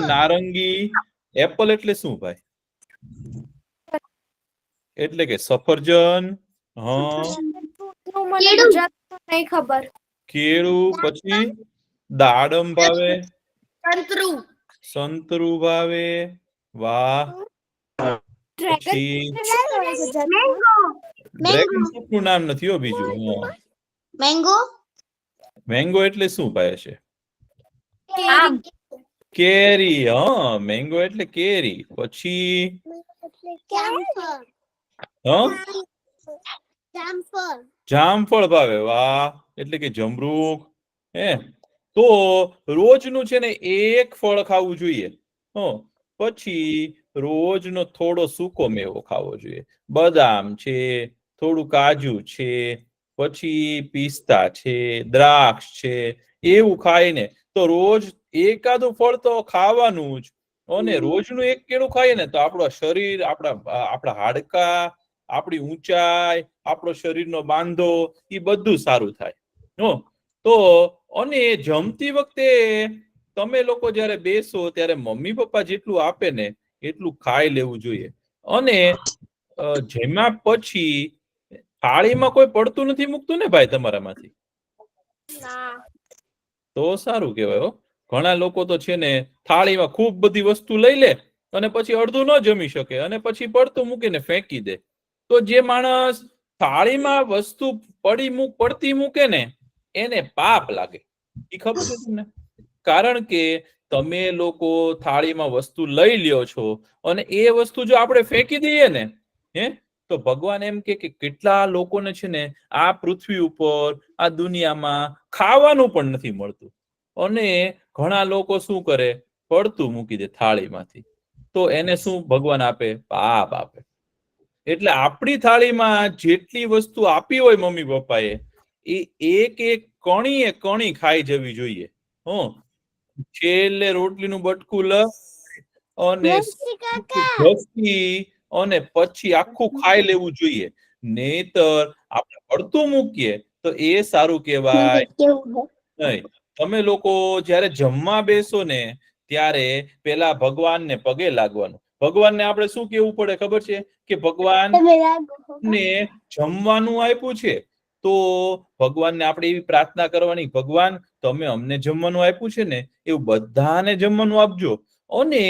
નારંગી. એપલ એટલે શું ભાઈ? એટલે કે સફરજન. હા, नहीं खबर। કેળું. પછી દાડમ ભાવે. संतरू। સંતરું ભાવે. વાહ. પછી मैंगो। ડ્રેગન ફ્રૂટ નું નામ નથી હો બીજું. मैंगो। મેંગો એટલે શું ભાઈ હશે? आम। કેરી. હા, મેંગો એટલે કેરી. પછી જામફળ ભાવે. વાહ. એટલે કે જમરૂખ. હે તો રોજનું છે ને એક ફળ ખાવું જોઈએ. પછી રોજનો થોડો સૂકો મેવો ખાવો જોઈએ. બદામ છે, થોડું કાજુ છે, પછી પિસ્તા છે, દ્રાક્ષ છે, એવું ખાઈને તો રોજ એકાદું ફળ તો ખાવાનું જ. અને રોજનું એક કેળું ખાઈએ ને તો આપણું શરીર, આપણા હાડકા, આપણી ઊંચાઈ, આપણો શરીરનો બાંધો એ બધું સારું થાય. તો અને જમતી વખતે તમે લોકો જયારે બેસો ત્યારે મમ્મી પપ્પા જેટલું આપે ને એટલું ખાઈ લેવું જોઈએ. અને જેમાં પછી થાળીમાં કોઈ પડતું નથી મૂકતું ને ભાઈ તમારામાંથી? તો સારું કહેવાય. ઘણા લોકો તો છે ને થાળીમાં ખૂબ બધી વસ્તુ લઈ લે અને પછી અડધું ન જમી શકે અને પછી પડતું મૂકીને ફેંકી દે. તો જે માણસ થાળીમાં વસ્તુ પડતી મૂકે ને એને પાપ લાગે. એ ખબર છે તમને? કારણ કે તમે લોકો થાળીમાં વસ્તુ લઈ લ્યો છો અને એ વસ્તુ જો આપણે ફેંકી દઈએ ને તો ભગવાન એમ કે કેટલા લોકોને છે ને આ પૃથ્વી ઉપર, આ દુનિયામાં ખાવાનું પણ નથી મળતું. અને ઘણા લોકો શું કરે? પડતું મૂકી દે થાળીમાંથી. તો એને શું ભગવાન આપે? પાપ આપે. એટલે આપણી થાળીમાં જેટલી વસ્તુ આપી હોય મમ્મી પપ્પાએ એ એક એક કણીએ કણી ખાઈ જવી જોઈએ. છેલ્લે રોટલીનું બટકું લ અને અને પછી આખું ખાઈ લેવું જોઈએ. નહીતર આપણે પડતું મૂકીએ તો એ સારું કહેવાય નહીં. તમે લોકો જયારે જમવા બેસો ને ત્યારે પેલા ભગવાનને પગે લાગવાનું. ભગવાનને આપણે શું કેવું પડે ખબર છે? કે ભગવાન ને જમવાનું આપ્યું છે તો ભગવાનને આપણે એવી પ્રાર્થના કરવાની, ભગવાન તમે અમને જમવાનું આપ્યું છે ને એવું બધાને જમવાનું આપજો. અને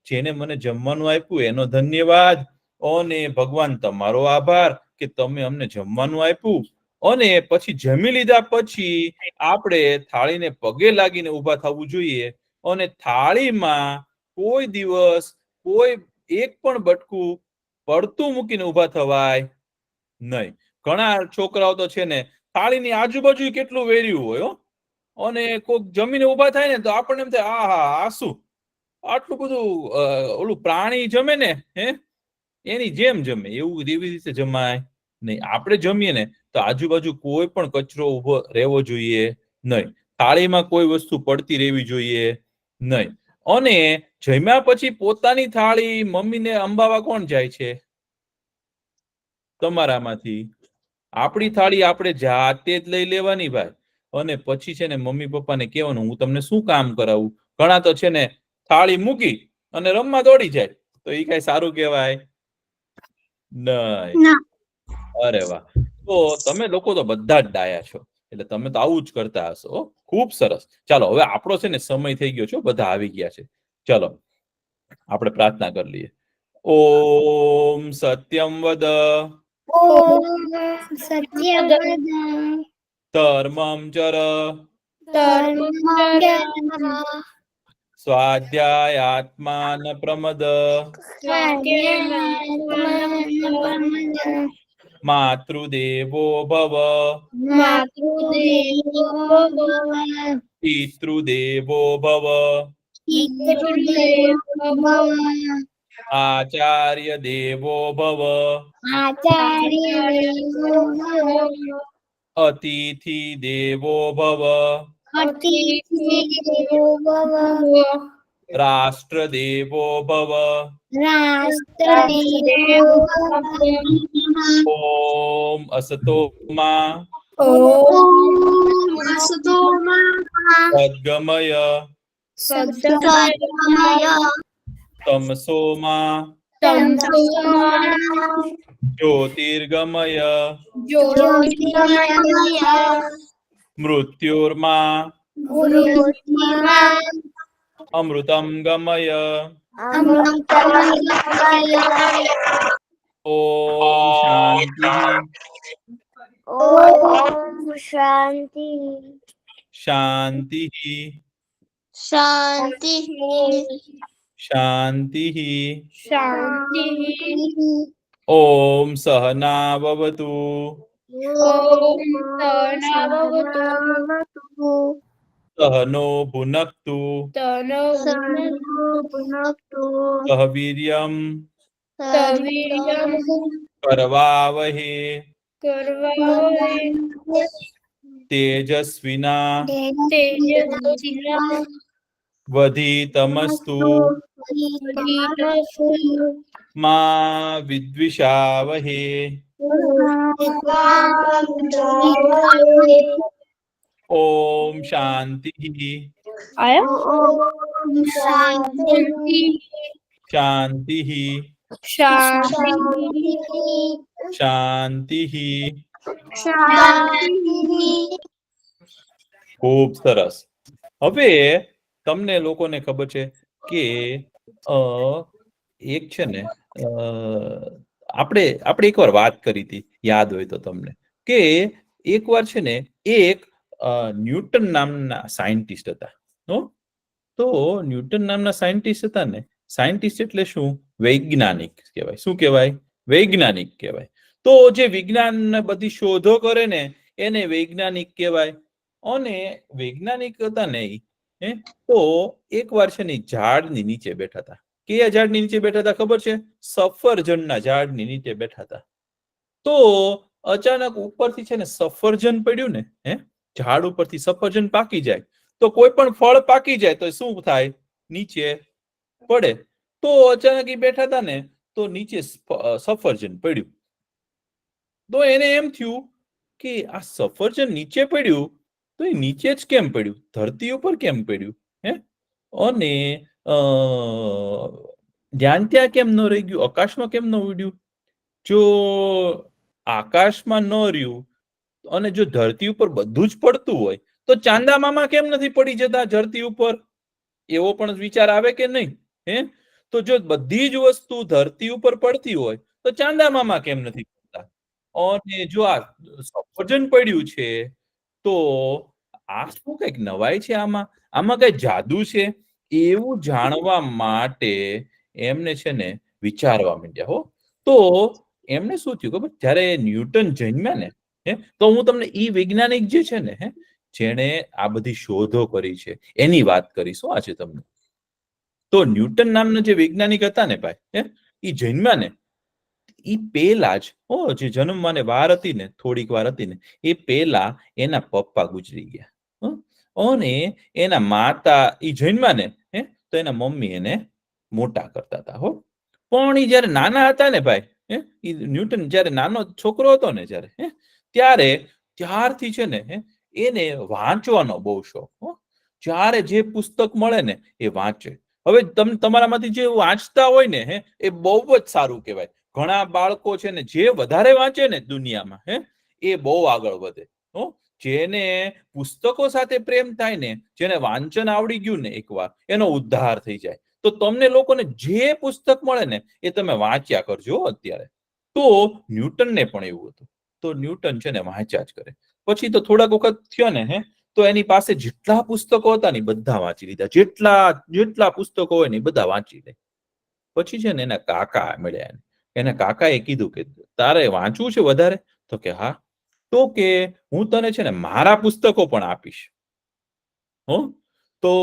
જેને મને જમવાનું આપ્યું એનો ધન્યવાદ. અને ભગવાન તમારો આભાર કે તમે અમને જમવાનું આપ્યું. અને પછી જમી લીધા પછી આપણે થાળીને પગે લાગીને ઊભા થવું જોઈએ. અને થાળીમાં કોઈ દિવસ કોઈ એક પણ બટકું પડતું મૂકીને ઊભા થવાય નહીં. ઘણા છોકરાઓ તો છે ને થાળીની આજુબાજુ કેટલું વેર્યું હોય. અને કોઈક જમીને ઊભા થાય ને તો આપણને એમ થાય આહા આ શું આટલું બધું ઓલું પ્રાણી જમે ને એની જેમ જમે. એવી રીતે જમાય નહીં. આપણે જમીએ ને તો આજુબાજુ કોઈ પણ કચરો ઉભો રહેવો જોઈએ નહીં. થાળીમાં કોઈ વસ્તુ પડતી રહેવી જોઈએ નહીં. અને જમ્યા પછી પોતાની થાળી મમ્મીને અંબાવા કોણ જાય છે? તમારામાંથી. આપણી થાળી આપણે જાતે જ લઈ લેવાની ભાઈ. અને પછી છે ને મમ્મી પપ્પાને કહેવાનું હું તમને શું કામ કરાવું. ઘણા તો છે ને થાળી મૂકી અને રમવા દોડી જાય. તો એ કઈ સારું કહેવાય નહીં. અરે વાહ. તો તમે લોકો તો બધા જ ડાયા છો. એટલે તમે તો આવું જ કરતા હશો. ખૂબ સરસ. ચાલો હવે આપણો છે ને સમય થઈ ગયો છે. બધા આવી ગયા છે. ચલો આપણે પ્રાર્થના કરી લઈએ. ઓમ સત્યમ વદ ધર્મમ ચર સ્વાધ્યાયાત્માન પ્રમદ માતૃદેવો ભવ પિતૃદેવો ભવ આચાર્ય દેવો ભવ અતિથિ દેવો ભવ રાષ્ટ્ર દેવો ભવ ઓમ અસતો માં સદ્ગમય સદ્ગમય તમસોમા તમસોમા જ્યોતિર્ગમય જ્યોતિર્ગમય મૃત્યુર્મા મૃત્યુર્મા અમૃતમ ગમય અમૃતમય ઓમ શાંતિ ઓમ શાંતિ શાંતિ શાંતિ શાંતિ શાંતિ ઓમ સહના ભવતુ ઓમ સહનાવવતુ સહનો ભુનક્તુ તનો ભુનક્તુ સહ વીર્યમ તવીર્યમ કરવાવહે કરવાવહે તેજસ્વિના તેજસ્વિના વધિતમસ્તુ ધીમસ્તુ મા વિદ્વિષાવહે ઓમ શાંતિ ઓમ શાંતિ શાંતિ શાંતિ શાંતિ શાંતિ ખૂબ સરસ. હવે તમને લોકોને ખબર છે કે એક છે ને આપણે એકવાર વાત કરી હતી, યાદ હોય તો તમને, કે એકવાર છે ને એક ન્યૂટન નામના સાયન્ટિસ્ટ હતા. તો ન્યૂટન નામના સાયન્ટિસ્ટ હતા ને, સાયન્ટિસ્ટ એટલે શું? વૈજ્ઞાનિક કહેવાય. શું કહેવાય? વૈજ્ઞાનિક કહેવાય. તો જે વિજ્ઞાન બધી શોધો કરે ને એને વૈજ્ઞાનિક કહેવાય. અને વૈજ્ઞાનિક હતા ને તો એકવાર છે ને ઝાડની નીચે બેઠા હતા. કયા ઝાડની નીચે બેઠા હતા ખબર છે? સફરજનના ઝાડની નીચે બેઠા હતા. તો અચાનક ઉપરથી છે ને સફરજન પડ્યું ને, ઝાડ ઉપરથી સફરજન પાકી જાય તો કોઈ પણ ફળ પાકી જાય તો શું થાય? નીચે પડે. તો અચાનક એ બેઠા હતા ને તો નીચે સફરજન પડ્યું. તો એને એમ થયું કે આ સફરજન નીચે પડ્યું તો એ નીચે જ કેમ પડ્યું? ધરતી ઉપર કેમ પડ્યું? અને ધ્યાન ત્યાં કેમ ન રહી ગયું? આકાશમાં કેમ ન ઉડ્યું? જો આકાશમાં ન રહ્યું અને જો ધરતી ઉપર બધું જ પડતું હોય તો ચાંદા મામા કેમ નથી પડી જતા ધરતી ઉપર? એવો પણ વિચાર આવે કે નહીં? તો જો બધી જ વસ્તુ ધરતી ઉપર પડતી હોય તો ચાંદા મામા કેમ નથી પડતા? અને જો આ સફરજન પડ્યું છે તો આ શું કઈક નવાઈ છે? આમાં કઈ જાદુ છે? એવું જાણવા માટે એમને છે ને વિચારવા માંડ્યા. તો એમને શું થયું ખબર? જયારે ન્યૂટન જન્મ્યા ને તો હું તમને ઈ વૈજ્ઞાનિક જે છે ને જેણે આ બધી શોધો કરી છે એની વાત કરીશું આજે તમને. તો ન્યૂટન નામના જે વૈજ્ઞાનિક હતા ને ભાઈ, ઈ જન્મ્યા ને ઈ પેલા જ જે જન્મવાને વાર હતી ને, થોડીક વાર હતી ને, એ પેલા એના પપ્પા ગુજરી ગયા. અને એના માતા ઈ જન્મ્યા ને તો એના મમ્મી એને મોટા કરતા હતા. પણ ઈ જયારે નાના હતા ને ભાઈ, ન્યૂટન જયારે નાનો છોકરો હતો ને જયારે ત્યારથી છે ને એને વાંચવાનો બહુ શોખ. જ્યારે જે પુસ્તક મળે ને એ વાંચે. હવે તમે તમારામાંથી જે વાંચતા હોય ને એ બહુ જ સારું કહેવાય. ઘણા બાળકો છે ને જે વધારે વાંચે ને દુનિયામાં એ બહુ આગળ વધે. જેને પુસ્તકો સાથે પ્રેમ થાય ને, જેને વાંચન આવડી ગયું ને એકવાર, એનો ઉદ્ધાર થઈ જાય. તો તમને લોકોને જે પુસ્તક મળે ને એ તમે વાંચ્યા કરજો અત્યારે. તો ન્યૂટનને પણ એવું હતું. તો ન્યૂટન છે ને વાંચ્યા જ કરે. પછી તો થોડાક વખત થયો ને તો એની પાસે જેટલા પુસ્તકો હતા ને બધા વાંચી લીધા. જેટલા પુસ્તકો હોય ને બધા વાંચી લે. પછી છે ને એના કાકા મળ્યા. એના કાકાએ કીધું કે તારે વાંચવું છે વધારે? તો કે હા. તો કે હું તને છે ને મારા પુસ્તકો પણ આપીશ. તો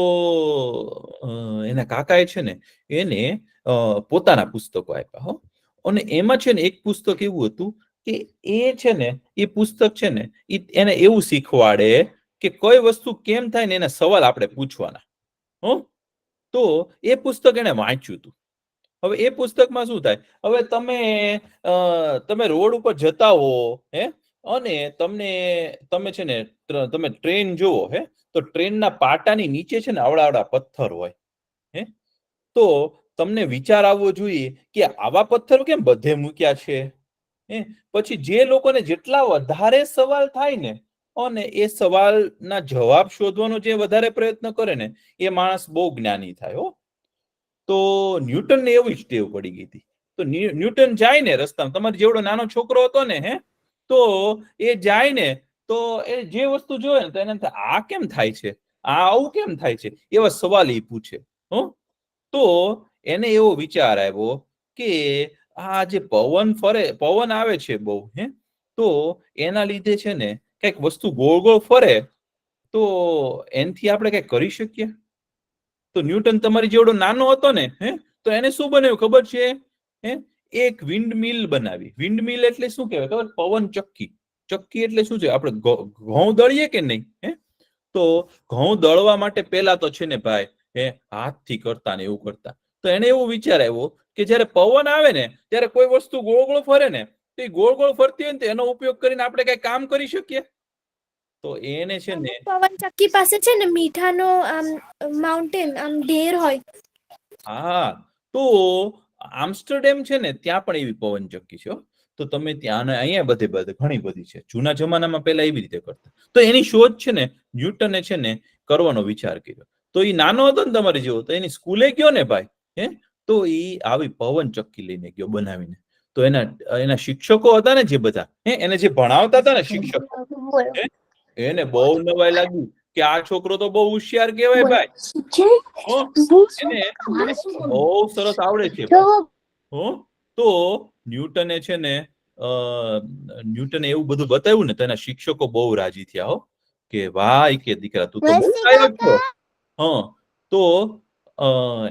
એના કાકાએ છે ને એને પોતાના પુસ્તકો આપ્યા. અને એમાં છે ને એક પુસ્તક એવું હતું કે એ છે ને એ પુસ્તક છે ને એને એવું શીખવાડે કે કઈ વસ્તુ કેમ થાય ને એના સવાલ આપણે પૂછવાના. તો એ પુસ્તક એને વાંચ્યું હતું. હવે એ પુસ્તકમાં શું થાય? હવે તમે રોડ ઉપર જતા હો અને તમે છે ને તમે ટ્રેન જુઓ તો ટ્રેનના પાટાની નીચે છે ને આવડા પથ્થર હોય, હે, તો તમને વિચાર આવવો જોઈએ કે આવા પથ્થર કેમ બધે મૂક્યા છે, હે. પછી જે લોકોને જેટલા વધારે સવાલ થાય ને અને એ સવાલના જવાબ શોધવાનો જે વધારે પ્રયત્ન કરે ને એ માણસ બહુ જ્ઞાની થાય, હો. તો ન્યૂટનને એવી જ ટેવ પડી ગઈ હતી. તો ન્યૂટન જાય ને રસ્તામાં, તમારે જેવડો નાનો છોકરો હતો ને, હે, તો એ જાય ને તો એ જે વસ્તુ જોવે ને તો એને આ કેમ થાય છે, આ આવું કેમ થાય છે, એવા સવાલ એ પૂછે, હો. તો એને એવો વિચાર આવ્યો કે આ જે પવન આવે છે બહુ, હે, તો એના લીધે છે ને કઈક વસ્તુ ગોળ ગોળ ફરે તો એનાથી આપણે કઈક કરી શકીએ. તો ન્યૂટન તમારી જેવડો નાનો હતો ને, હે, તો એને શું બનાવ્યું ખબર છે, હે, એક વિન્ડ મિલ બનાવી. વિન્ડ મિલ એટલે શું કહેવાય ખબર? પવન ચક્કી. ચક્કી એટલે શું છે? આપણે ઘઉં દળીએ કે નહીં, હે, તો ઘઉં દળવા માટે પેલા તો છે ને ભાઈ, હે, હાથથી કરતા ને એવું કરતા. તો એને એવું વિચાર આવ્યો કે જયારે પવન આવે ને ત્યારે કોઈ વસ્તુ ગોળ ગોળ ફરે ને તો એ ગોળ ગોળ ફરતી હોય ને તો એનો ઉપયોગ કરીને આપણે કઈ કામ કરી શકીએ. તો એને છે ને પવન ચક્કી પાસે છે ને મીઠાનો આમ માઉન્ટેન આમ ઢેર હોય. હા, તો આમ્સ્ટરડેમ છે ને ત્યાં પણ એવી પવન ચક્કી છે, તો તમે ત્યાં અહીંયા બધે ઘણી બધી છે. જૂના જમાનામાં પેલા એવી રીતે કરતા. તો એની શોધ છે ને ન્યૂટને છે ને કરવાનો વિચાર કર્યો. તો એ નાનો હતો ને તમારે જેવો, તો એની સ્કૂલે ગયો ને ભાઈ, હે, તો એ આવી પવન ચક્કી લઈને ગયો બનાવીને. તો એના શિક્ષકો હતા ને જે બધા, હે, એને જે ભણાવતા હતા ને શિક્ષકો, એને બહુ નવાઈ લાગી કે આ છોકરો તો બહુ હોશિયાર કહેવાય ભાઈ, એને બહુ સરસ આવડે છે. તો ન્યૂટને છે ને ન્યૂટને એવું બધું બતાવ્યું ને તો એના શિક્ષકો બહુ રાજી થયા, હો, કે ભાઈ કે દીકરા તું તો બહુ લાયક છો. હા, તો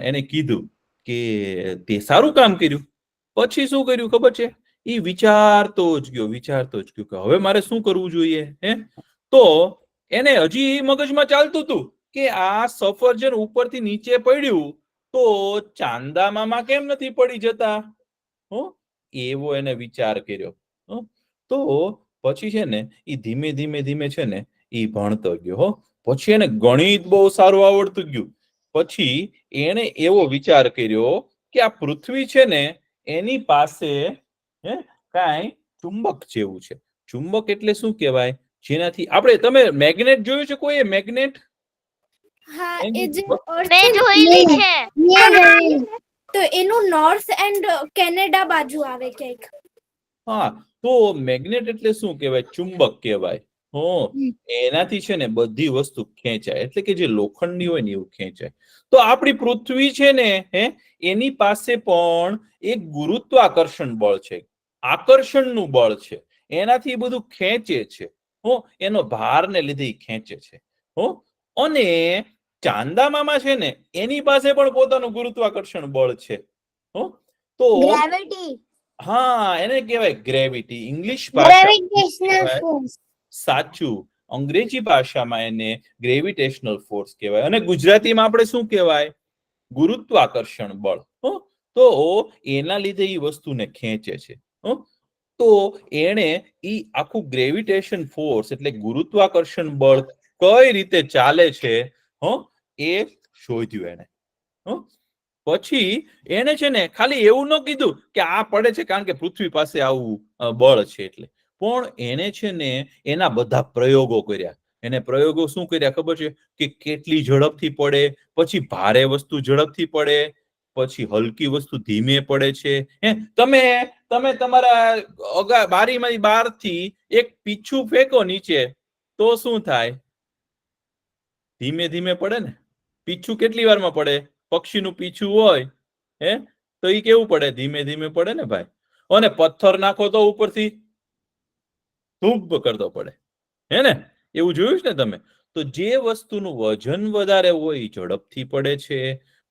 એને કીધું કે તે સારું કામ કર્યું. પછી શું કર્યું ખબર છે? એ વિચારતો જ ગયો કે હવે મારે શું કરવું જોઈએ, હે. તો એને હજી મગજમાં ચાલતું હતું કે આ સફરજન ઉપરથી નીચે પડ્યું તો ચાંદા મામા કેમ નથી પડી જતા, હો, એવો એને વિચાર કર્યો. તો પછી છે ને એ ધીમે છે ને એ ભણતો ગયો, હો. પછી એને ગણિત બહુ સારું આવડતું ગયું. પછી એને એવો વિચાર કર્યો કે આ પૃથ્વી છે ને એની પાસે, હે, કાંઈ ચુંબક જેવું છે. ચુંબક એટલે શું કહેવાય? જેનાથી આપણે, તમે મેગ્નેટ જોયું છે કોઈ? મેગ્નેટ? હા, એ જે મેં જોયેલી છે. તો એનું નોર્થ એન્ડ કેનેડા બાજુ આવે ક્યાંક. હા, તો મેગ્નેટ એટલે શું કહેવાય? ચુંબક કહેવાય. હો, એનાથી છે ને બધી વસ્તુ ખેંચાય, એટલે કે જે લોખંડની હોય ને એવું ખેંચાય. તો આપણી પૃથ્વી છે ને, હે, એની પાસે પણ એક ગુરુત્વાકર્ષણ બળ છે, આકર્ષણનું બળ છે. એનાથી બધું ખેંચે છે, હો, એનો ભારને લીધે ખેંચે છે, હો. અને ચાંદા મામા છે ને એની પાસે પણ પોતાનું ગુરુત્વાકર્ષણ બળ છે, હો. તો ગ્રેવિટી. હા, એને કહેવાય ગ્રેવિટી. ઇંગ્લિશ ભાષા સાચું, અંગ્રેજી ભાષામાં એને ગ્રેવિટેશનલ ફોર્સ કહેવાય અને ગુજરાતીમાં આપણે શું કહેવાય? ગુરુત્વાકર્ષણ બળ. તો એના લીધે એ વસ્તુને ખેંચે છે. તો એને ઈ આખું ગ્રેવિટેશન ફોર્સ એટલે ગુરુત્વાકર્ષણ બળ કઈ રીતે ચાલે છે, એ શોધ્યું એને. પછી એને છે ને ખાલી એવું ન કીધું કે આ પડે છે કારણ કે પૃથ્વી પાસે આવું બળ છે એટલે, પણ એને છે ને એના બધા પ્રયોગો કર્યા. એને પ્રયોગો શું કર્યા ખબર છે? કે કેટલી ઝડપથી પડે, પછી ભારે વસ્તુ ઝડપથી પડે, પછી હલકી વસ્તુ ધીમે પડે છે. તમે તમારા બારીમાંથી બહારથી એક પીછું ફેંકો નીચે તો શું થાય? ધીમે પડે ને. પીછું કેટલી વારમાં પડે? પક્ષીનું પીછું હોય, હે, તો એ કેવું પડે? ધીમે પડે ને ભાઈ. અને પથ્થર નાખો તો ઉપરથી ધૂપ કરતો પડે, હે ને? એવું જોયું છે ને તમે? તો જે વસ્તુનું વજન વધારે હોય એ ઝડપથી પડે છે,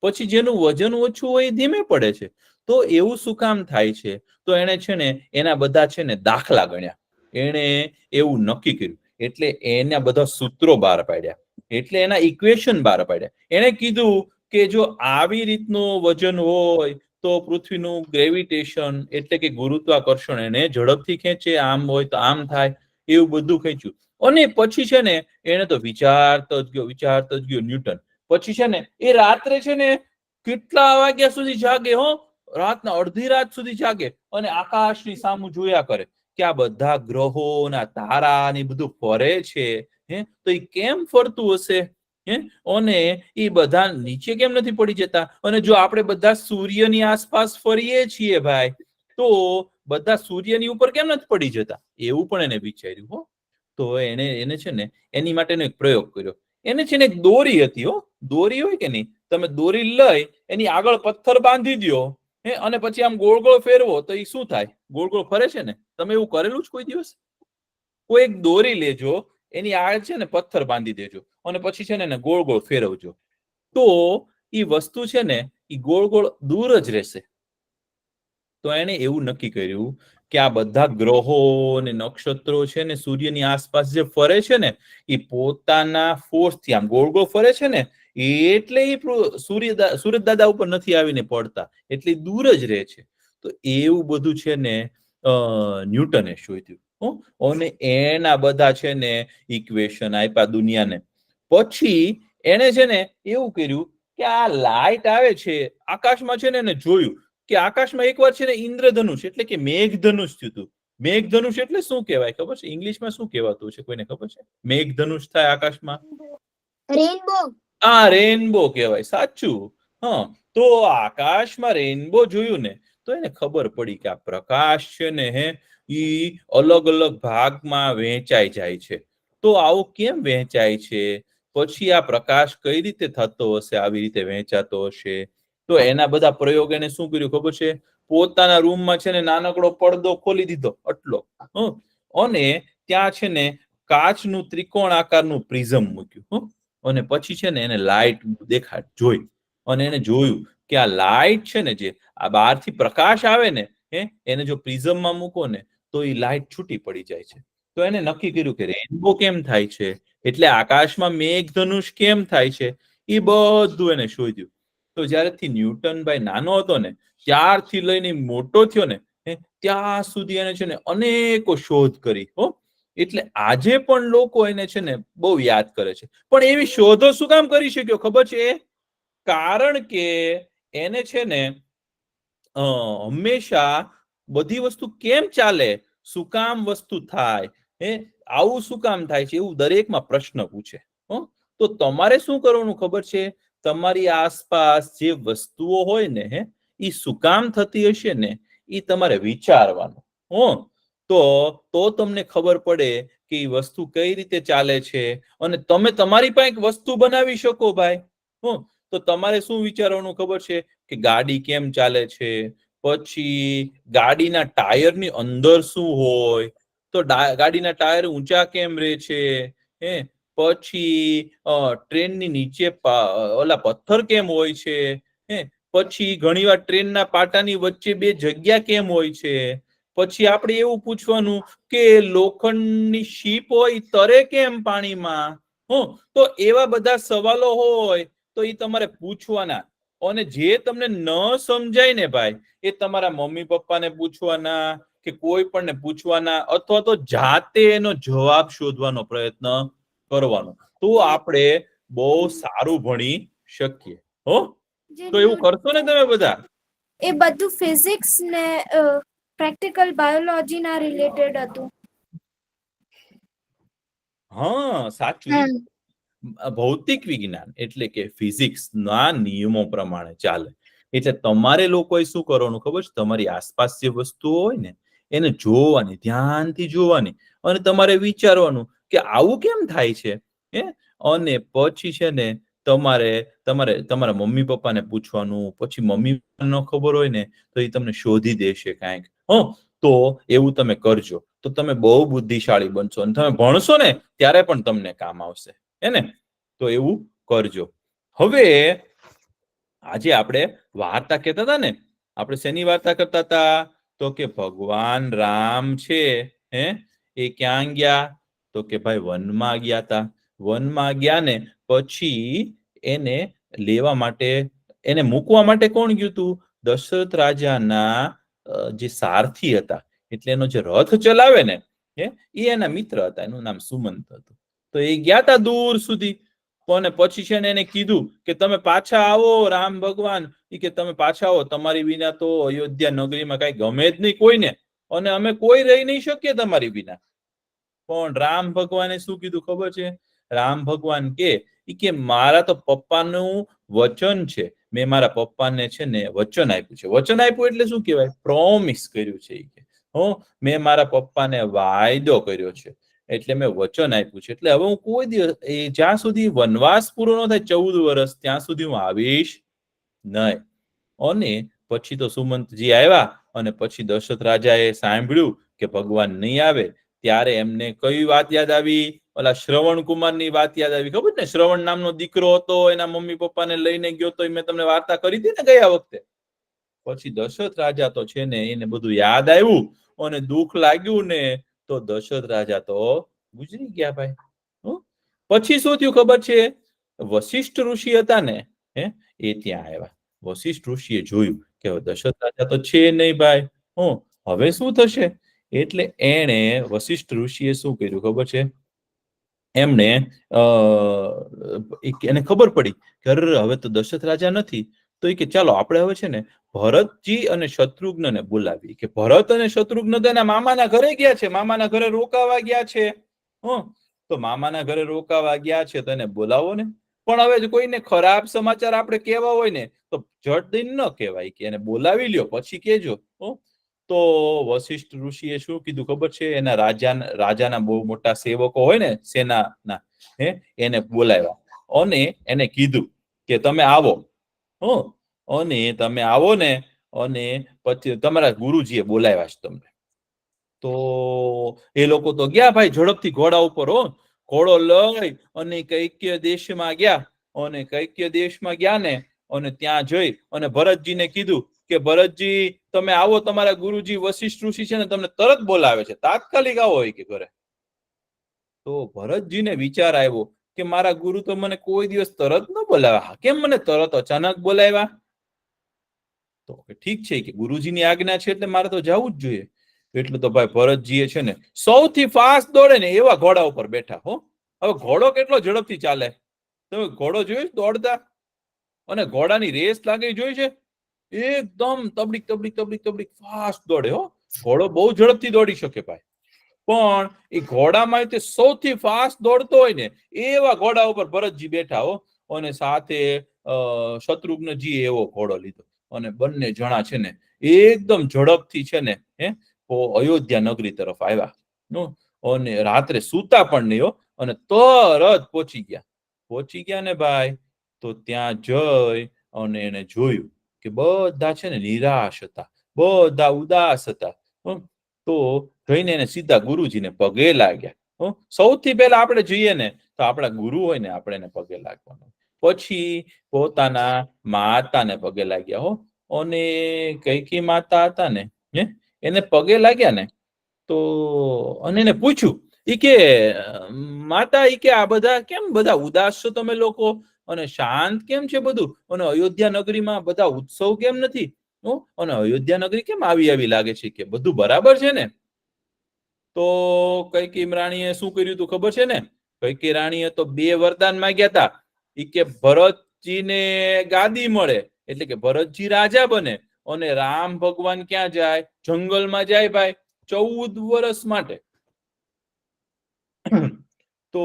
પછી જેનું વજન ઓછું હોય એ ધીમે પડે છે. તો એવું શું કામ થાય છે? તો એને છે ને એના બધા છે ને દાખલા ગણ્યા, એને એવું નક્કી કર્યું, એટલે એના બધા સૂત્રો બહાર પાડ્યા, એટલે એના ઇક્વેશન બહાર પાડ્યા. એને કીધું કે જો આવી રીતનું વજન હોય તો પૃથ્વીનું ગ્રેવિટેશન એટલે કે ગુરુત્વાકર્ષણ એને ઝડપથી ખેંચે, આમ હોય તો આમ થાય. એવું બધું ખેંચ્યું. અને પછી છે ને એને તો વિચારતો જ ગયો ન્યૂટન. પછી છે ને એ રાત્રે છે ને કેટલા વાગ્યા સુધી જાગે, રાતના અડધી રાત સુધી જાગે અને આકાશની સામું જોયા કરે કે આ બધા ગ્રહો ના તારા ને બધું ફરે છે. તો એ કેમ ફરતું હશે? અને એ બધા નીચે કેમ નથી પડી જતા? અને જો આપણે બધા સૂર્યની આસપાસ ફરીએ છીએ ભાઈ, તો બધા સૂર્યની ઉપર કેમ નથી પડી જતા? એવું પણ એને વિચાર્યું. તો એને છે ને એની માટેનો એક પ્રયોગ કર્યો. એને છે ને એક દોરી હતી, દોરી હોય કે નહીં, તમે દોરી લઈ એની આગળ પથ્થર બાંધી દો અને પછી આમ ગોળ ગોળ ફેરવો તો એ શું થાય? ગોળ ગોળ ફરે છે ને. તમે એવું કરેલું જ કોઈ દિવસ? કોઈ એક દોરી લેજો, એની આગળ છે ને પથ્થર બાંધી દેજો અને પછી છે ને એને ગોળ ગોળ ફેરવજો, તો એ વસ્તુ છે ને એ ગોળ ગોળ દૂર જ રહેશે. તો એને એવું નક્કી કર્યું કે આ બધા ગ્રહો અને નક્ષત્રો છે ને સૂર્યની આસપાસ જે ફરે છે ને એ પોતાના ફોર્સથી આમ ગોળ ગોળ ફરે છે ને, એટલે એ સૂર્ય દાદા ઉપર નથી આવીને પડતા, એટલે દૂર જ રહે છે. તો એવું બધું છે ને ન્યૂટને શોધ્યું. અને એના બધા છે ને ઇક્વેશન આપ્યા દુનિયાને. પછી એને છે ને એવું કર્યું કે આ લાઈટ આવે છે આકાશમાં, છે ને એને જોયું કે આકાશમાં એકવાર છે ને ઇન્દ્રધનુષ એટલે કે મેઘધનુષ થયું હતું. મેઘધનુષ એટલે શું કહેવાય ખબર છે? ઇંગ્લિશમાં શું કહેવાતું છે? કોઈને ખબર છે? મેઘધનુષ થાય આકાશમાં, રેનબો. રેનબો કહેવાય. સાચું. તો આકાશમાં રેનબો જોયું ને તો એને ખબર પડી કે આ પ્રકાશ છે ને ઈ અલગ અલગ ભાગમાં વહેંચાઈ જાય છે. તો આવું કેમ વહેંચાય છે? પછી આ પ્રકાશ કઈ રીતે થતો હશે? આવી રીતે વહેંચાતો હશે? તો એના બધા પ્રયોગ એને શું કર્યું ખબર છે? પોતાના રૂમમાં છે ને નાનકડો પડદો ખોલી દીધો આટલો, અને ત્યાં છે ને કાચનું ત્રિકોણ આકારનું પ્રિઝમ મૂક્યું. અને પછી છે ને એને લાઈટ જોઈ અને એને જોયું કે આ લાઈટ છે ને જે આ બહારથી પ્રકાશ આવે ને એને જો પ્રિઝમમાં મૂકો ને તો એ લાઈટ છૂટી પડી જાય છે. તો એને નક્કી કર્યું કે રેનબો કેમ થાય છે, એટલે આકાશમાં મેઘધનુષ કેમ થાય છે, એ બધું એને શોધ્યું. તો જ્યારેથી ન્યૂટનભાઈ નાનો હતો ને ત્યારથી લઈને મોટો થયો ને ત્યાં સુધી એને છે ને અનેકો શોધ કરી. એટલે આજે પણ લોકો એને છે ને બહુ યાદ કરે છે. પણ એવી શોધો શું કામ કરી શક્યો ખબર છે? કારણ કે એને છે ને હંમેશા બધી વસ્તુ કેમ ચાલે, શું કામ વસ્તુ થાય, આવું શું કામ થાય છે, એવું દરેકમાં પ્રશ્ન પૂછે. તો તમારે શું કરવાનું ખબર છે? તમારી આસપાસ જે વસ્તુઓ હોય ને એ શું કામ થતી હશે ને એ તમારે વિચારવાનું. તો તમને ખબર પડે કે એ વસ્તુ કઈ રીતે ચાલે છે અને તમે તમારી પાસે એક વસ્તુ બનાવી શકો ભાઈ. તો તમારે શું વિચારવાનું ખબર છે? કે ગાડી કેમ ચાલે છે, પછી ગાડીના ટાયરની અંદર શું હોય, તો ગાડીના ટાયર ઊંચા કેમ રહે છે, પછી ટ્રેનની નીચે ઓલા પથ્થર કેમ હોય છે, પછી ઘણીવાર ટ્રેનના પાટાની વચ્ચે બે જગ્યા કેમ હોય છે, પછી આપણે એવું પૂછવાનું કે લોખંડની શીપ હોય તરે કેમ પાણીમાં. તો એવા બધા સવાલો હોય તો એ તમારે પૂછવાના. અને જે તમને ન સમજાય ને ભાઈ એ તમારા મમ્મી પપ્પાને પૂછવાના કે કોઈ પણને પૂછવાના, અથવા તો જાતે એનો જવાબ શોધવાનો પ્રયત્ન કરવાનો. તો આપણે બહુ સારું ભણી શકીએ. તો એવું કરશો ને તમે બધા? એ બધું ફિઝિક્સ ને પ્રેક્ટિકલ બાયોલોજી ના રિલેટેડ હતું. સાચું. ભૌતિક વિજ્ઞાન એટલે કે ફિઝિક્સ ના નિયમો પ્રમાણે ચાલે. એટલે તમારે લોકોએ શું કરવાનું ખબર છે? તમારી આસપાસ જે વસ્તુઓ હોય ને એને જોવાની, ધ્યાનથી જોવાની, અને તમારે વિચારવાનું કે આવું કેમ થાય છે. અને પછી છે ને તમારે તમારા મમ્મી પપ્પાને પૂછવાનું. પછી મમ્મી ન ખબર હોય ને તો એ તમને શોધી દેશે કાંઈક. તો એવું તમે કરજો તો તમે બહુ બુદ્ધિશાળી બનશો અને તમે ભણશો ને ત્યારે પણ તમને કામ આવશે. તો એવું કરજો. હવે આજે આપણે વાર્તા કહેતા હતા ને, આપણે શેની વાર્તા કરતા હતા? તો કે ભગવાન રામ છે એ ક્યાં ગયા? તો કે ભાઈ વનમાં ગયા હતા. વનમાં ગયા ને પછી એને લેવા માટે, એને મૂકવા માટે કોણ ગયું હતું? દશરથ રાજાના જે સારથી હતા, એટલે એનો જે રથ ચલાવે ને એ એના મિત્ર હતા, એનું નામ સુમંત હતું. તો એ ગયા તા દૂર સુધી, અને પછી છે ને એને કીધું કે તમે પાછા આવો રામ ભગવાન, કે તમે પાછા આવો, તમારી વિના તો અયોધ્યા નગરીમાં કઈ ગમે જ નહીં કોઈને, અને અમે કોઈ રહી નહીં શકીએ તમારી વિના. પણ રામ ભગવાને શું કીધું ખબર છે? રામ ભગવાન કે મારા તો પપ્પાનું વચન છે, મેં મારા પપ્પાને છે ને વચન આપ્યું છે. વચન આપ્યું એટલે શું કહેવાય? પ્રોમિસ કર્યું છે. મેં મારા પપ્પાને વાયદો કર્યો છે, એટલે મેં વચન આપ્યું છે. એટલે હવે હું કોઈ દિવસ જ્યાં સુધી વનવાસ પૂરો ન થાય 14 વર્ષ, ત્યાં સુધી હું આવીશ નહીં. અને પછી તો સુમંતજી આવ્યા, અને પછી દશરથ રાજાએ સાંભળ્યું કે ભગવાન નહીં આવે, ત્યારે એમને કઈ વાત યાદ આવી? ઓલા શ્રવણ કુમારની વાત યાદ આવી. ખબર ને, શ્રવણ નામનો દીકરો હતો, એના મમ્મી પપ્પાને લઈને ગયો તો, મેં તમને વાર્તા કરી હતી ને ગયા વખતે. પછી દશરથ રાજા તો છે ને એને બધું યાદ આવ્યું, અને દુઃખ લાગ્યું ને, તો દશરથ રાજા તો ગુજરી ગયા ભાઈ. પછી શું થયું ખબર છે? વશિષ્ઠ ઋષિ હતા ને, એ ત્યાં આવ્યા. વશિષ્ઠ ઋષિએ જોયું કે દશરથ રાજા તો છે નહીં ભાઈ, હવે શું થશે? એટલે એણે વશિષ્ઠ ઋષિએ શું કર્યું ખબર છે? એમને એને ખબર પડી કે હવે તો દશરથ રાજા નથી, તો એ કે ચાલો આપણે હવે છે ને ભરતજી અને શત્રુઘ્નને બોલાવી. કે ભરત અને શત્રુઘ્ન તો એના મામાના ઘરે ગયા છે, મામાના ઘરે રોકાવા ગયા છે. તો મામાના ઘરે રોકાવા ગયા છે, તો એને બોલાવો ને. પણ હવે કોઈને ખરાબ સમાચાર આપણે કહેવા હોય ને, તો જટ દઈને ન કહેવાય, કે એને બોલાવી લ્યો પછી કેજો. તો વશિષ્ઠ ઋષિએ શું કીધું ખબર છે? એના રાજાના બહુ મોટા સેવકો હોય ને સેનાના, એને બોલાવ્યા, અને એને કીધું કે તમે આવો, અને તમે આવો ને, અને પછી તમારા ગુરુજીએ બોલાવ્યા છે તમને. તો એ લોકો તો ગયા ભાઈ ઝડપથી ઘોડા ઉપર, ઘોડો લઈ અને કૈકેય દેશમાં ગયા. અને કૈકેય દેશમાં ગયા ને, અને ત્યાં જઈ અને ભરતજીને કીધું કે ભરતજી તમે આવો, તમારા ગુરુજી વશિષ્ઠ ઋષિ છે ને તમને તરત બોલાવે છે, તાત્કાલિક આવો હોય કે ઘરે. તો ભરતજીને વિચાર આવ્યો કે મારા ગુરુ તો મને કોઈ દિવસ તરત ન બોલાવ્યા, કેમ મને તરત અચાનક બોલાવ્યા? તો ઠીક છે કે ગુરુજીની આજ્ઞા છે એટલે મારે તો જવું જ જોઈએ. એટલે તો ભાઈ ભરતજીએ છે ને સૌથી ફાસ્ટ દોડે ને એવા ઘોડા ઉપર બેઠા. હવે ઘોડો કેટલો ઝડપથી ચાલે તમે ઘોડો જોયો દોડતા? અને ઘોડાની રેસ લાગે જોઈ છે? એકદમ તબડીક તબડીક તબડીક તબડીક ફાસ્ટ દોડે. ઘોડો બહુ ઝડપથી દોડી શકે ભાઈ, પણ એ ઘોડામાં તે સૌથી ફાસ્ટ દોડતો હોય ને એવા ઘોડા ઉપર ભરતજી બેઠા. અને સાથે શત્રુઘ્નજી એવો ઘોડો લીધો, અને બંને જણા છે ને એકદમ ઝડપથી છે ને અયોધ્યા નગરી તરફ આવ્યા. અને રાત્રે સૂતા પણ નહીં, અને તરત પહોંચી ગયા ને ભાઈ. તો ત્યાં જઈ અને એને જોયું કે બધા છે ને નિરાશ હતા, બધા ઉદાસ હતા. તો જઈને એને સીધા ગુરુજીને પગે લાગ્યા. સૌથી પહેલા આપણે જોઈએ ને તો આપણા ગુરુ હોય ને આપણે એને પગે લાગવાનું. પછી પોતાના માતાને પગે લાગ્યા. અને કૈકેયી માતા હતા ને એને પગે લાગ્યા ને, તો અને એને પૂછ્યું કે માતા કે આ બધા કેમ બધા ઉદાસ છો તમે લોકો, અને શાંત કેમ છે બધું, અને અયોધ્યા નગરીમાં બધા ઉત્સવ કેમ નથી, અને અયોધ્યા નગરી કેમ આવી લાગે છે, કે બધું બરાબર છે ને? તો કૈકેયી રાણીએ શું કર્યું હતું ખબર છે ને? કૈકેયી રાણીએ તો 2 વરદાન માંગ્યા હતા. કે ભરતજીને ગાદી મળે, એટલે કે ભરતજી રાજા બને, અને રામ ભગવાન ક્યાં જાય? જંગલમાં જાય ભાઈ 14 વર્ષ માટે. તો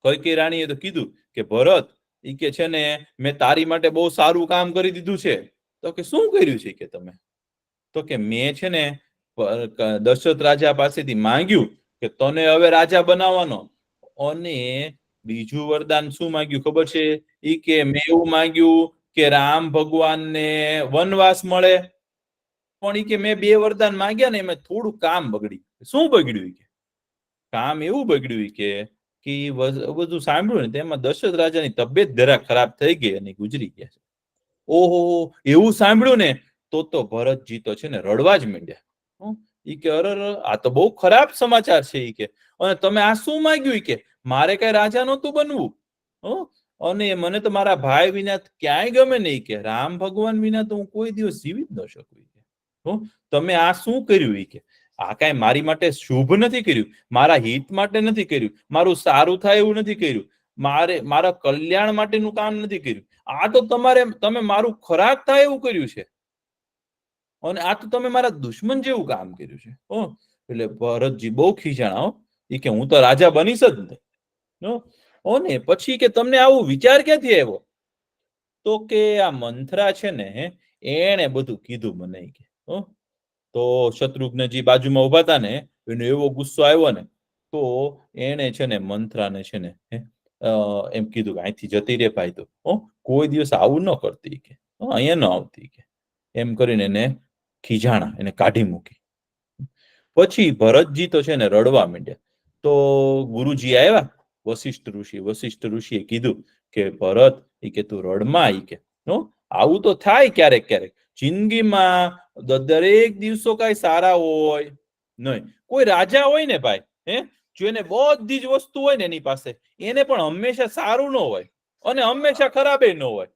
કૈકેયી રાણીએ તો કીધું કે ભરત કે છે ને મેં તારી માટે બહુ સારું કામ કરી દીધું છે. તો કે શું કર્યું છે કે તમે? તો કે મેં છે ને દશરથ રાજા પાસેથી માંગ્યું કે તને હવે રાજા બનાવવાનો, અને બીજું વરદાન શું માંગ્યું ખબર છે? કે મેં એવું માંગ્યું કે રામ ભગવાનને વનવાસ મળે. પણ કે મેં 2 વરદાન માંગ્યા ને એમાં થોડું કામ બગડ્યું. શું બગડ્યું? કે કામ એવું બગડ્યું કે બધું સાંભળ્યું ને તેમાં દશરથ રાજાની તબિયત જરા ખરાબ થઈ ગઈ અને ગુજરી ગયા છે. ઓહો, એવું સાંભળ્યું ને તો ભરતજી તો છે ને રડવા જ માંડ્યા. કે અરે આ તો બહુ ખરાબ સમાચાર છે. કે અને તમે આ શું માંગ્યું? કે મારે કઈ રાજા નહોતું બનવું, અને મને તો મારા ભાઈ વિના ક્યાંય ગમે નહીં, કે રામ ભગવાન વિના તો હું કોઈ દિવસ જીવી જ ન શકું. તમે આ શું કર્યું? કે આ કઈ મારી માટે શુભ નથી કર્યું, મારા હિત માટે નથી કર્યું, મારું સારું થાય એવું નથી કર્યું, મારા કલ્યાણ માટેનું કામ નથી કર્યું. આ તો તમે મારું ખરાબ થાય એવું કર્યું છે, અને આ તો તમે મારા દુશ્મન જેવું કામ કર્યું છે. એટલે ભરતજી બહુ ખીજાણા, એ કે હું તો રાજા બનીશ જ નહીં. ને પછી કે તમને આવું વિચાર ક્યાંથી આવ્યો? તો કે આ મંથરા છે ને એને બધું કીધું મને કે. તો શત્રુઘ્નજી બાજુમાં ઉભા હતા ને, એનો એવો ગુસ્સો આવ્યો ને, તો એને છે ને મંથરાને છે ને એમ કીધું કે અહીંથી જતી રે ભાઈ, તો કોઈ દિવસ આવું ન કરતી કે, અહીંયા ન આવતી કે, એમ કરીને એને ખીજાણા, એને કાઢી મૂકી. પછી ભરતજી તો છે ને રડવા માંડ્યા. તો ગુરુજી આવ્યા, વશિષ્ઠ ઋષિએ કીધું કે ભરત, એ કે તું રડમાં, ઈ કે આવું તો થાય ક્યારેક ક્યારેક જિંદગીમાં, દરેક દિવસો કઈ સારા હોય નહીં. કોઈ રાજા હોય ને ભાઈ, જો એને બધી જ વસ્તુ હોય ને એની પાસે, એને પણ હંમેશા સારું ન હોય અને હંમેશા ખરાબ ન હોય.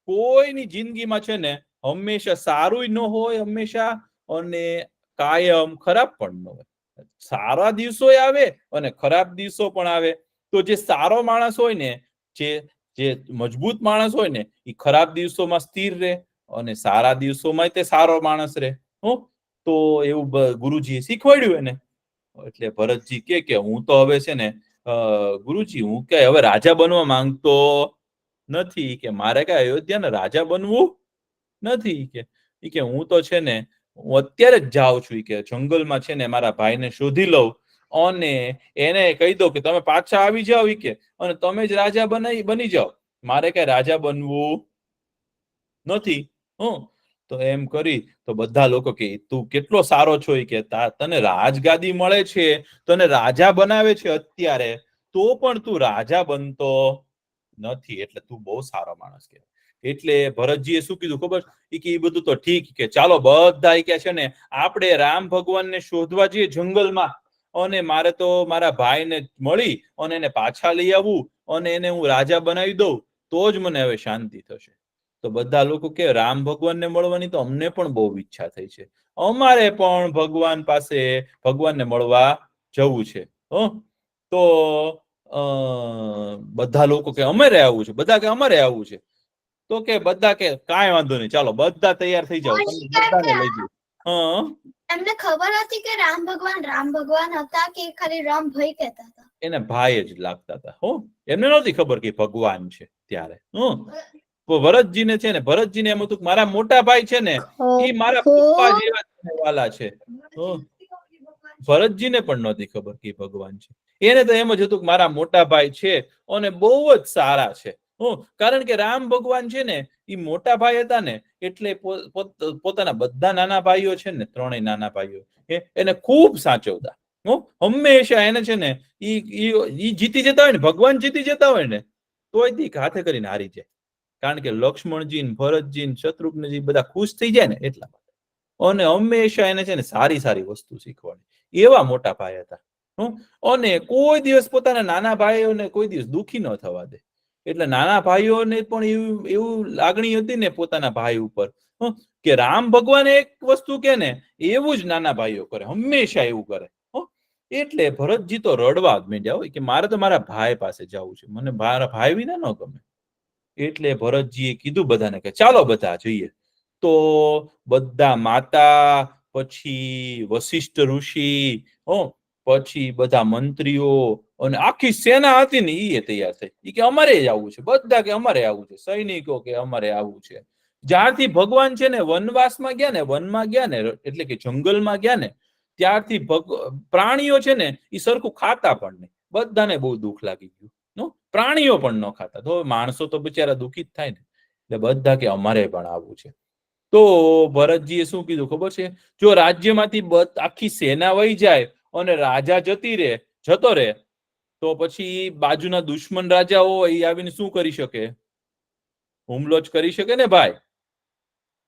કોઈની જિંદગીમાં છે ને હંમેશા સારું ન હોય હંમેશા, અને કાયમ ખરાબ પણ ન હોય. સારા દિવસો આવે અને ખરાબ દિવસો પણ આવે. તો જે સારો માણસ હોય ને, જે મજબૂત માણસ હોય ને, એ ખરાબ દિવસોમાં સ્થિર રહે અને સારા દિવસોમાં તે સારો માણસ રહે. તો એવું ગુરુજીએ શીખવાડ્યું એને. એટલે ભરતજી કે હું તો હવે છે ને ગુરુજી, હું કે હવે રાજા બનવા માંગતો નથી, કે મારે કઈ અયોધ્યાના રાજા બનવું નથી, કે હું તો છે ને હું અત્યારે જ જાઉં છું, કે જંગલમાં છે ને મારા ભાઈને શોધી લઉં અને એને કહી દઉં કે તમે પાછા આવી જાઓ, કે અને તમે જ રાજા બની જાઓ, મારે કઈ રાજા બનવું નથી. તો એમ કરી તો બધા લોકો કે તું કેટલો સારો છો, કે તને રાજગાદી મળે છે, તને રાજા બનાવે છે અત્યારે, તો પણ તું રાજા બનતો નથી, એટલે તું બહુ સારો માણસ કે. એટલે ભરતજીએ શું કીધું ખબર? કે એ બધું તો ઠીક, કે ચાલો બધા કે છે ને આપણે રામ ભગવાનને શોધવા જઈએ જંગલમાં, અને મારે તો મારા ભાઈને મળી અને એને પાછા લઈ આવવું અને એને હું રાજા બનાવી દઉં, તો જ મને હવે શાંતિ થશે. તો બધા લોકો કે રામ ભગવાનને મળવાની તો અમને પણ બહુ ઈચ્છા થઈ છે, અમારે પણ ભગવાન પાસે ભગવાનને મળવા જવું છે. તો બધા લોકો કે અમારે આવવું છે, બધા કે અમારે આવવું છે. તો કે બધા કે કાંઈ વાંધો નહીં, ચાલો બધા તૈયાર થઈ જાઓ, બધાને લઈ જાઓ. એમને ખબર હતી કે રામ ભગવાન હતા કે ખાલી રામ ભાઈ કહેતા હતા? એને ભાઈ જ લાગતા હતા. એમને નહોતી ખબર કે ભગવાન છે ત્યારે. ભરતજીને છે ને, ભરતજીને એમ હતું કે મારા મોટા ભાઈ છે ને એ મારા પપ્પા જેવા વાલા છે. ભરતજીને પણ નહોતી ખબર કે ભગવાન છે. એને તો એમ જ હતું કે મારા મોટા ભાઈ છે અને બહુ જ સારા છે. કારણ કે રામ ભગવાન છે ને એ મોટા ભાઈ હતા ને, એટલે પોતાના બધા નાના ભાઈઓ છે ને, ત્રણેય નાના ભાઈઓ એને ખૂબ સાચવતા. હંમેશા એને છે ને ઈ જીતી જતા હોય ને, ભગવાન જીતી જતા હોય ને, તોય દી હાથે કરીને હારી જાય. કારણ કે લક્ષ્મણજી, ભરતજી, શત્રુઘ્નજી બધા ખુશ થઈ જાય ને એટલા માટે. અને હંમેશા એને છે ને સારી સારી વસ્તુ શીખવાડે, એવા મોટા ભાઈ હતા. અને કોઈ દિવસ પોતાના નાના ભાઈઓને કોઈ દિવસ દુખી ન થવા દે. એટલે નાના ભાઈઓને પણ એવું લાગણી હતી ને પોતાના ભાઈ ઉપર, કે રામ ભગવાન એક વસ્તુ કે ને એવું જ નાના ભાઈઓ કરે, હંમેશા એવું કરે. એટલે ભરતજી તો રડવા જ માંડ્યા હોય કે મારે તો મારા ભાઈ પાસે જવું છે, મને મારા ભાઈ વિના ન ગમે. એટલે ભરતજીએ કીધું બધાને કે ચાલો બધા જઈએ. તો બધા માતા, પછી વશિષ્ઠ ઋષિ, પછી બધા મંત્રીઓ અને આખી સેના હતી ને એ તૈયાર થઈ કે અમારે આવવું છે. બધા કે અમારે આવવું છે, સૈનિકો કે અમારે આવવું છે. જ્યારથી ભગવાન છે ને વનમાં ગયા ને, એટલે કે જંગલમાં ગયા ને, ત્યારથી પ્રાણીઓ છે ને એ સરખું ખાતા પણ નહીં. બધાને બહુ દુઃખ લાગી ગયું. પ્રાણીઓ પણ ન ખાતા, તો માણસો તો બિચારા દુઃખી જ થાય ને. એટલે બધા કે અમારે પણ આવવું છે. તો ભરતજીએ શું કીધું ખબર છે? જો રાજ્યમાંથી આખી સેના વહી જાય અને રાજા જતો રહે, તો પછી બાજુના દુશ્મન રાજા હોય એ આવીને શું કરી શકે? હુમલો જ કરી શકે ને ભાઈ.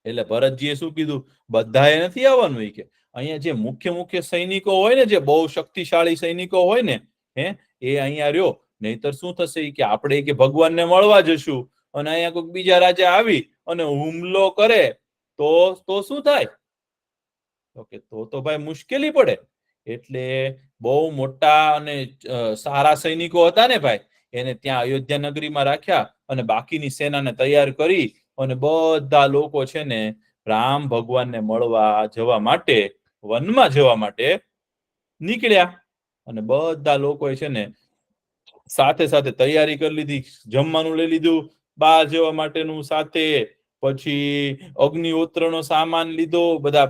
એટલે ભરતજીએ શું કીધું? બધાએ નથી આવવાનું. કે અહીંયા જે મુખ્ય સૈનિકો હોય ને, જે બહુ શક્તિશાળી સૈનિકો હોય ને, એ અહીંયા રહ્યો. નહીતર શું થશે કે આપણે કે ભગવાનને મળવા જશું અને અહીંયા કોઈક બીજા રાજા આવી અને હુમલો કરે તો શું થાય? ઓકે, તો ભાઈ મુશ્કેલી પડે. એટલે બહુ મોટા અને સારા સૈનિકો હતા ને ભાઈ, એને ત્યાં અયોધ્યા નગરીમાં રાખ્યા અને બાકીની સેનાને તૈયાર કરી અને બધા લોકો છે ને રામ ભગવાનને મળવા જવા માટે, વનમાં જવા માટે નીકળ્યા. અને બધા લોકોએ છે ને સાથે સાથે તૈયારી કરી લીધી, જમવાનું લઈ લીધું, બહાર જવા માટેનું સાથે, પછી અગ્નિહોત્રનો સામાન લીધો, બધા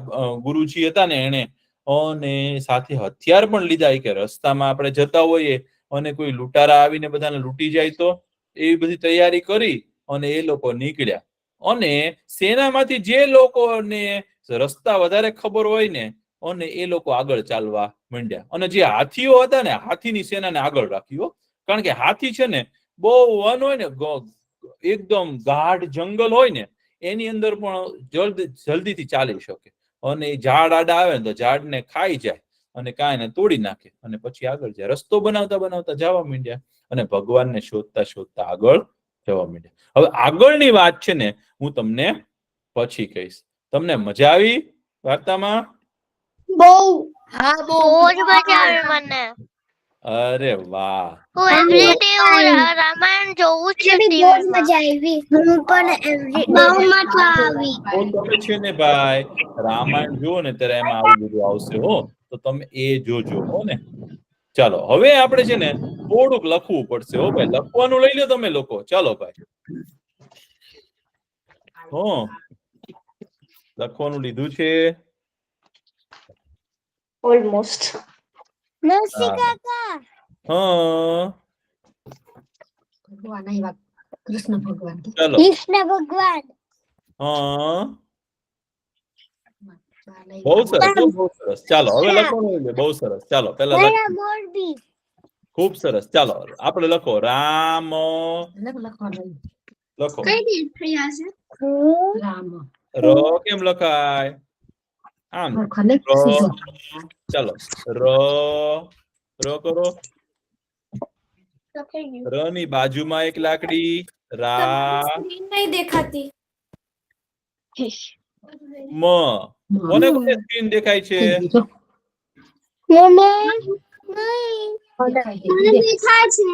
ગુરુજી હતા ને એને, અને સાથે હથિયાર પણ લીધા કે રસ્તામાં આપણે જતા હોઈએ અને કોઈ લૂંટારા આવીને બધાને લૂંટી જાય તો, એવી બધી તૈયારી કરી અને એ લોકો નીકળ્યા. અને સેનામાંથી જે લોકોને રસ્તા વધારે ખબર હોય ને, અને એ લોકો આગળ ચાલવા માંડ્યા. અને જે હાથીઓ હતા ને, હાથીની સેનાને આગળ રાખ્યો, કારણ કે હાથી છે ને બહુ વન હોય ને, એકદમ ગાઢ જંગલ હોય ને, એની અંદર પણ જલ્દીથી ચાલી શકે. અને ઝાડ આડા આવે ને તો ઝાડને ખાઈ જાય અને કાંઈને તોડી નાખે અને પછી આગળ જાય. રસ્તો બનાવતા બનાવતા જવા માંડ્યા અને ભગવાનને શોધતા શોધતા આગળ જવા માંડ્યા. હવે આગળની વાત છે ને હું તમને પછી કહીશ. તમને મજા આવી વાર્તામાં? બહુ. હા, બહુ જ મજા આવી મને. અરે વાહ, હું એવરીડે રામાયણ જોઉં છું બહુ જ ટીવીમાં. મજા આવી. હું પણ બહુ મજા આવી. તમે છે ને ભાઈ રામાયણ જુઓ ને ત્યારે એમાં આવું બધું આવશે હો, તો તમે એ જોજો હો ને. ચાલો હવે આપણે છે ને થોડુંક લખવું પડશે હો ભાઈ. લખવાનું લઈ લો તમે લોકો. ચાલો ભાઈ, લખવાનું લીધું છે? ઓલમોસ્ટ. નરસિંહ હા. કાકા. ભગવાન આવ્યા, કૃષ્ણ ભગવાન. ચાલો. કૃષ્ણ ભગવાન. બહુ સરસ, બહુ સરસ. ચાલો હવે લખવાનું લઈ લો. બહુ સરસ. ચાલો પેલા લખો. મોરબી. ખૂબ સરસ. ચાલો આપણે લખો રામ. લખો. કઈ રીતે થયા છે? રામ. ર કેમ લખાય? આમ. ચાલો ર કરો. ર ની બાજુમાં એક લાકડી. રા. સ્ક્રીન નહીં દેખાતી. મ. કોને કોને સ્ક્રીન દેખાય છે? ન દેખાતી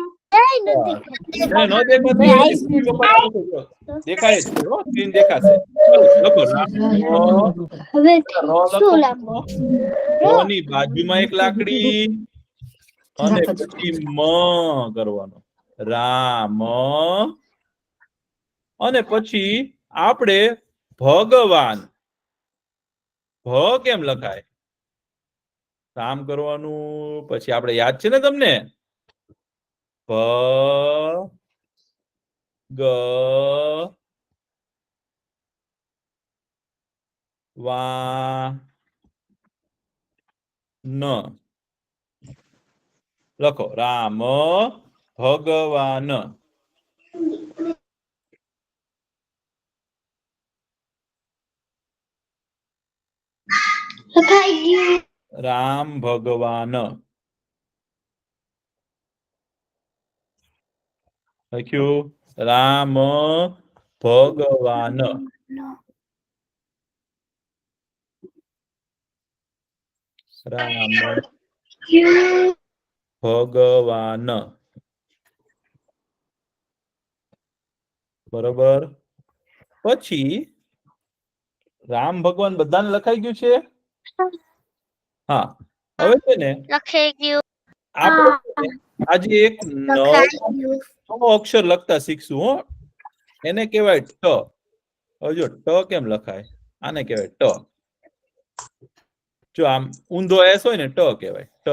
દેખાય છે. સ્ક્રીન દેખાશે. લખો હવે શું લખો? ર ની બાજુમાં એક લાકડી અને પછી મ કરવાનો. રામ. અને પછી આપણે ભગવાન. ભ કેમ લખાય? કામ કરવાનું. પછી આપણે યાદ છે ને તમને? ભ ગ વા ન. લખો રામ ભગવાન. રામ ભગવાન લખ્યું. રામ ભગવાન. રામ ભગવાન. બરોબર. પછી રામ ભગવાન બધાને લખાઈ ગયું છે? હા. હવે છે ને લખાઈ ગયું. આપણે આજે એક નવો અક્ષર લખતા શીખશું હો. એને કહેવાય ટ. હવે જો ટ કેમ લખાય? આને કહેવાય ટ. જો આમ ઊંધો એસ હોય ને ટ કહેવાય. ટ.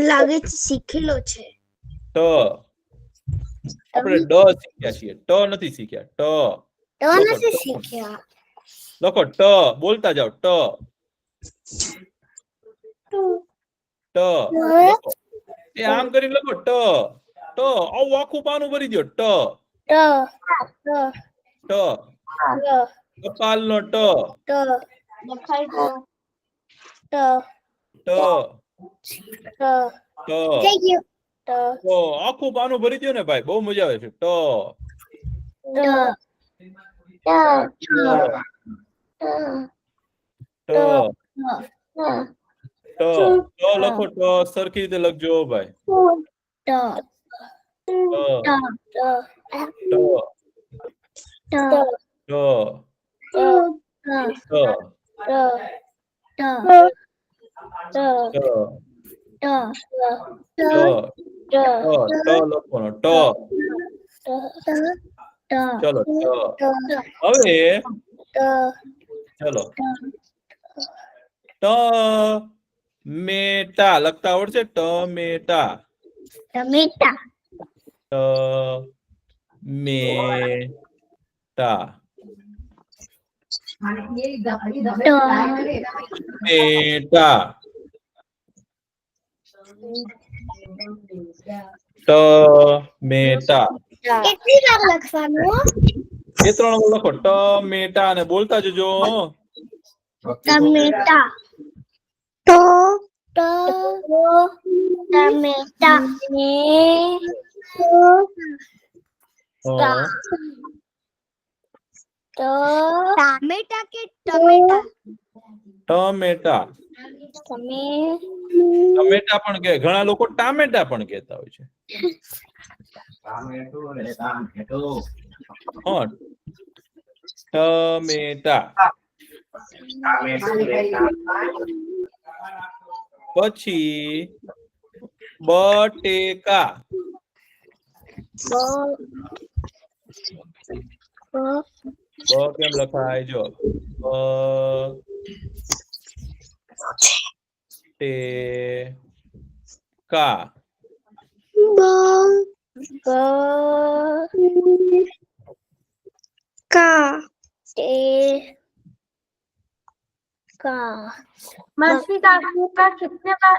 લાગે છે શીખેલો છે. ટ. આપણે ડ શીખ્યા છીએ, ટ નથી શીખ્યા. ટ. તો નથી શીખ્યા. લખો ટ. બોલતા જાઓ ટ. ટ. લખો. એ આમ કરીને લખો ટ. ટ. આવું આખું પાનું ભરી દો. ટ. ટ. કપાલનો ટ. ટ. ટ. તો આખું પાનું ભરી દો ને ભાઈ, બહુ મજા આવે છે. ટ. લખો ટ સરખી રીતે લખજો ભાઈ લખવાનો ટ ચલો હવે ચલો ટમેટા લખતા આવડશે ટમેટા ટમેટા ટમેટા કેટલી વાર લખવાનું એ 3 વાર લખો ટમેટા અને બોલતા જજો ટમેટા ટમેટા ટમેટા કે ટમેટા ટમેટા ટમેટા પણ કહે ઘણા લોકો ટામેટા પણ કહેતા હોય છે ટમેટા પછી બટેકા કેમ લખાય જો ટેકા मछली का कितने बार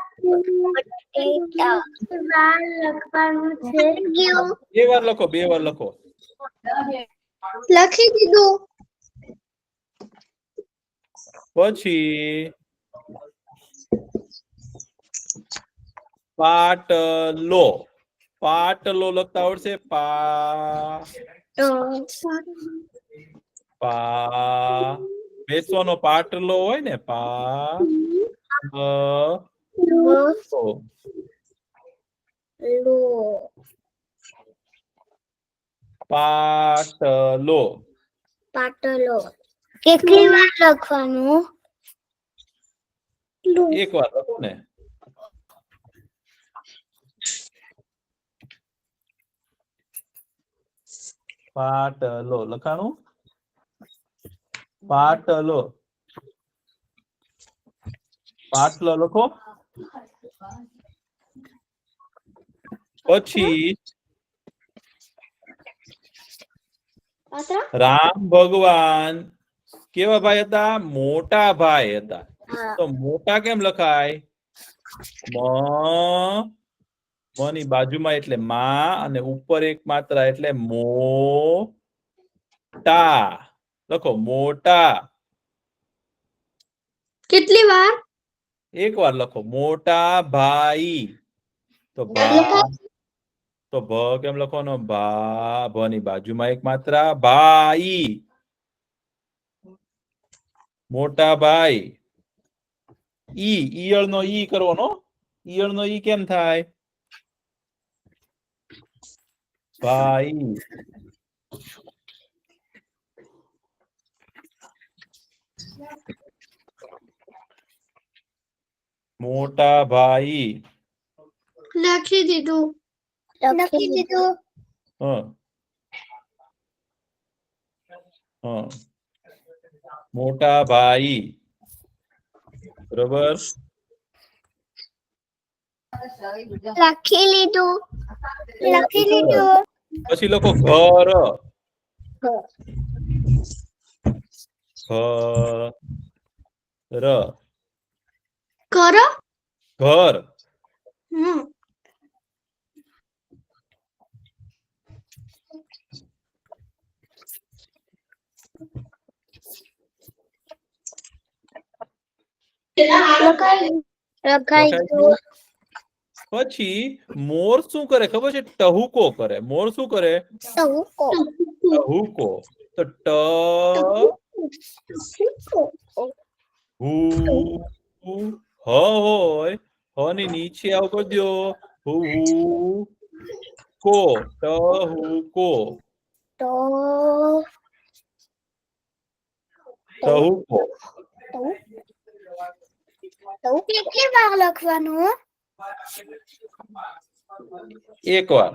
લખવાનું છે બે વાર લખો લખી દીધું પછી પાટલો લખતા આવડશે બેસવાનો પાટલો હોય ને પાટલો કેટલી વાર લખવાનું એક વાર લખો ને પાટલો લખાણું પાટલો લખો પછી રામ ભગવાન કેવા ભાઈ હતા મોટા ભાઈ હતા તો મોટા કેમ લખાય ની બાજુમાં એટલે માં અને ઉપર એક માત્રા એટલે મોટા લખો મોટા કેટલી વાર એક વાર લખો મોટા ભાઈ તો ભ કેમ લખવાનો ભ ની બાજુમાં એક માત્રા ભાઈ મોટા ભાઈ ઈયળ નો ઈ કરવાનો ઈયળ નો ઈ કેમ થાય ભાઈ મોટા ભાઈ લખી દીધું મોટા ભાઈ બરોબર લખી લીધું પછી લખો ઘર કરો ઘર પછી મોર શું કરે ખબર છે ટહુકો કરે મોર શું કરે ટહુકો તો ટ હુ હ હોય હ ની નીચે આવ કરી દો હુ કો ટ હુ કો ટહુકો કેટલી વાર લખવાનું? એક વાર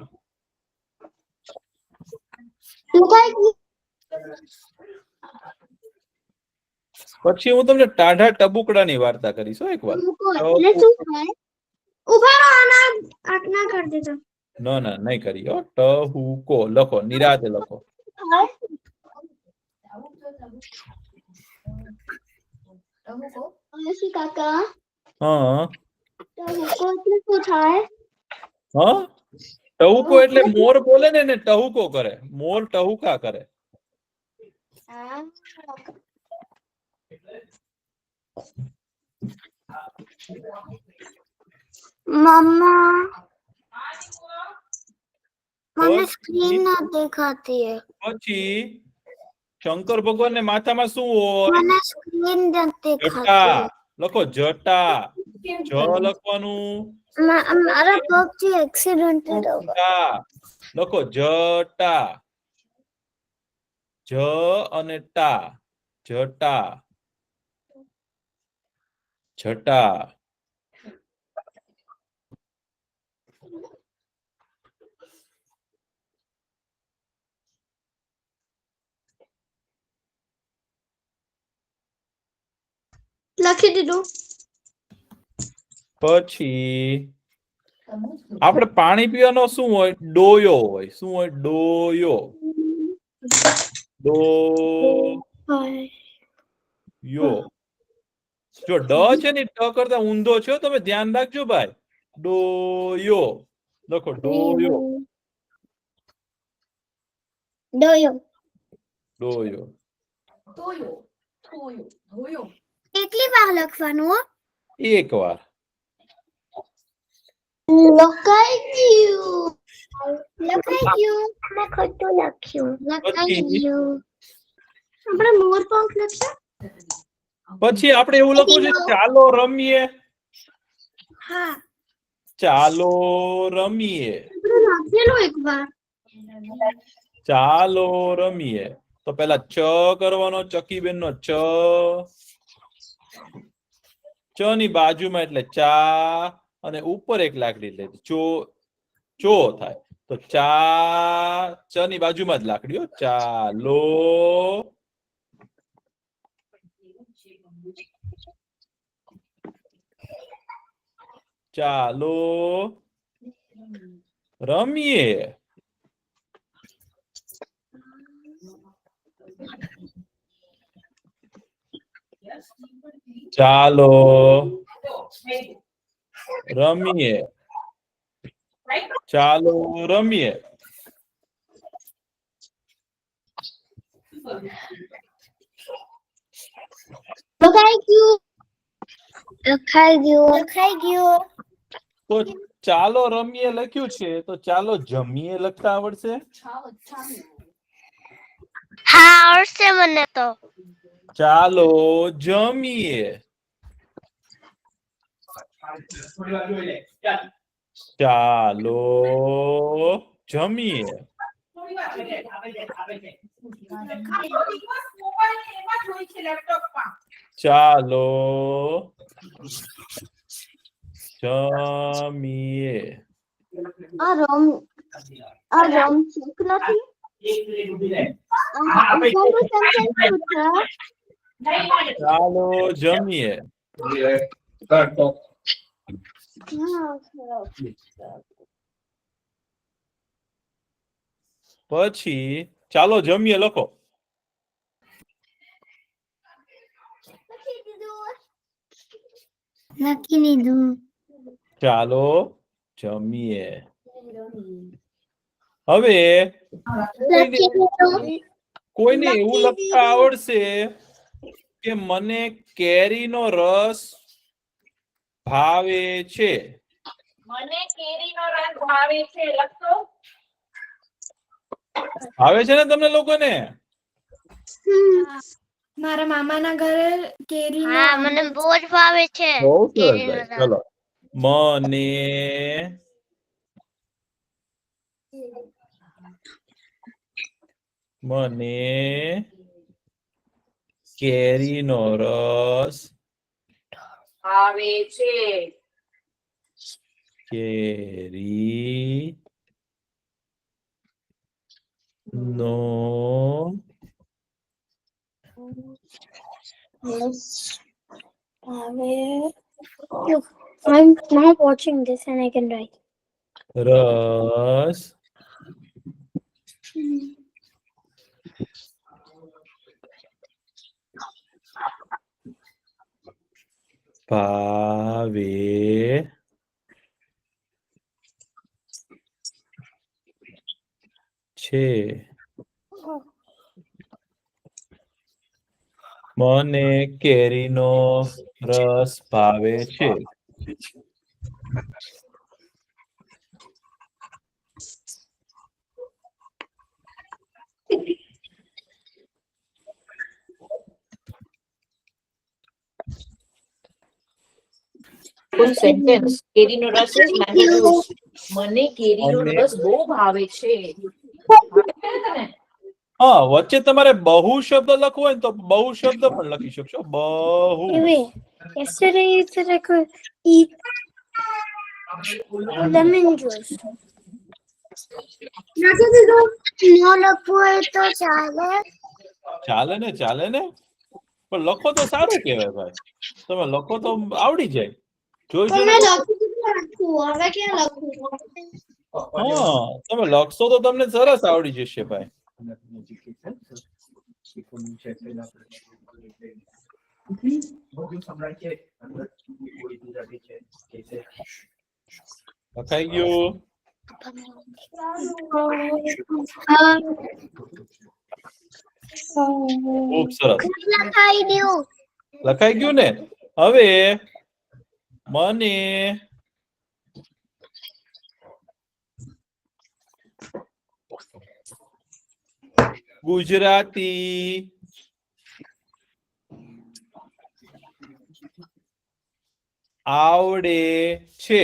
પછી હું તમને ટાઢા ટબુકડાની વાર્તા કરીશ હો એક વાર આટના કરી દેજો. ના ના નહીં કરી હો ટહુકો લખો નિરાતે લખો કાકા હા શું થાય? હા ટહુકો એટલે મોર બોલે ને એને ટહુકો કરે મોર ટહુકા કરે मम्मा મને પછી સ્ક્રીન ના દેખાતી હે પછી શંકર ભગવાન ને માથામાં શું હોય મને સ્ક્રીન નથી જટા દેખાતી લખો જટા જ લખવાનું મારા પગ થી એક્સિડન્ટ થયો ટા લખો જટા જ અને ટા જટા જટા લખી દીધું પછી આપણે પાણી પીવાનો શું હોય ડોયો હોય શું હોય ડોયો ડોયો જો ડ છે ને ટ કરતા ઊંધો છો તમે ધ્યાન રાખજો ભાઈ ડોયો લખો ડોયો ડોયો ડોયો કેટલી વાર લખવાનું? એક વાર લખાઈ ગયું મેં ખોટું લખ્યું લખાઈ ગયું આપણે મોર પંખ લખ્યા પછી આપણે એવું લખવું છે ચાલો રમીએ હા ચાલો રમીએ લખેલું એકવાર ચાલો રમીએ તો પેલા ચ કરવાનો ચકીબેન નો ચ ચ ની બાજુમાં એટલે ચા અને ઉપર એક લાકડી એટલે ચો થાય તો ચા ચ ની બાજુમાં જ લાકડીઓ ચાલો ચાલો રમીએ ચાલો રમીએ ચાલો રમીએ લખાઈ ગયું તો ચાલો રમીએ લખ્યું છે તો ચાલો જમીએ લખતા આવડશે હા આવડશે મને તો ચાલો જમીએ ચાલો જમીએ ચાલો જમીએ આ રમ ચૂક નથી ચાલો જમીએ પછી ચાલો જમીએ લખો લખી દીધું ચાલો જમીએ હવે કોઈને એવું લખતા આવડશે કે મને કેરીનો રસ ભાવે છે મને કેરીનો રસ ભાવે છે લખતો ભાવે છે ને તમને લોકોને મારા મામાના ઘરે કેરીનો હા મને બહુ જ ભાવે છે બહુ સરસ કેરીનો ભાઈ. રસ. ચલો મને મને કેરીનો રસ આવે છે કેરી નો I'm now watching this and I can write. રસ ભાવે છે. મને કેરીનો રસ ભાવે છે. ફૂલ સેન્ટેન્સ કેરીનો રસ is mango juice. મને કેરીનો અને- રસ બહુ ભાવે છે ભાવે છે ને તને? હા, વચ્ચે તમારે બહુ શબ્દ લખવો હોય ને તો બહુ શબ્દ પણ લખી શકશો. બહુ Wait, yesterday you said I could eat lemon juice. No લખવું હોય તો ચાલે. ચાલે ને પણ લખો તો સારું કહેવાય ભાઈ. તમે લખો તો આવડી જાય. જોઈ જોઈને હવે ક્યાં લખું? હા, તમે લખશો તો તમને સરસ આવડી જશે ભાઈ. લખાઈ ગયું? ખૂબ સરસ. લખાઈ દઉં. લખાઈ ગયું ને? હવે મને ગુજરાતી આવડે છે.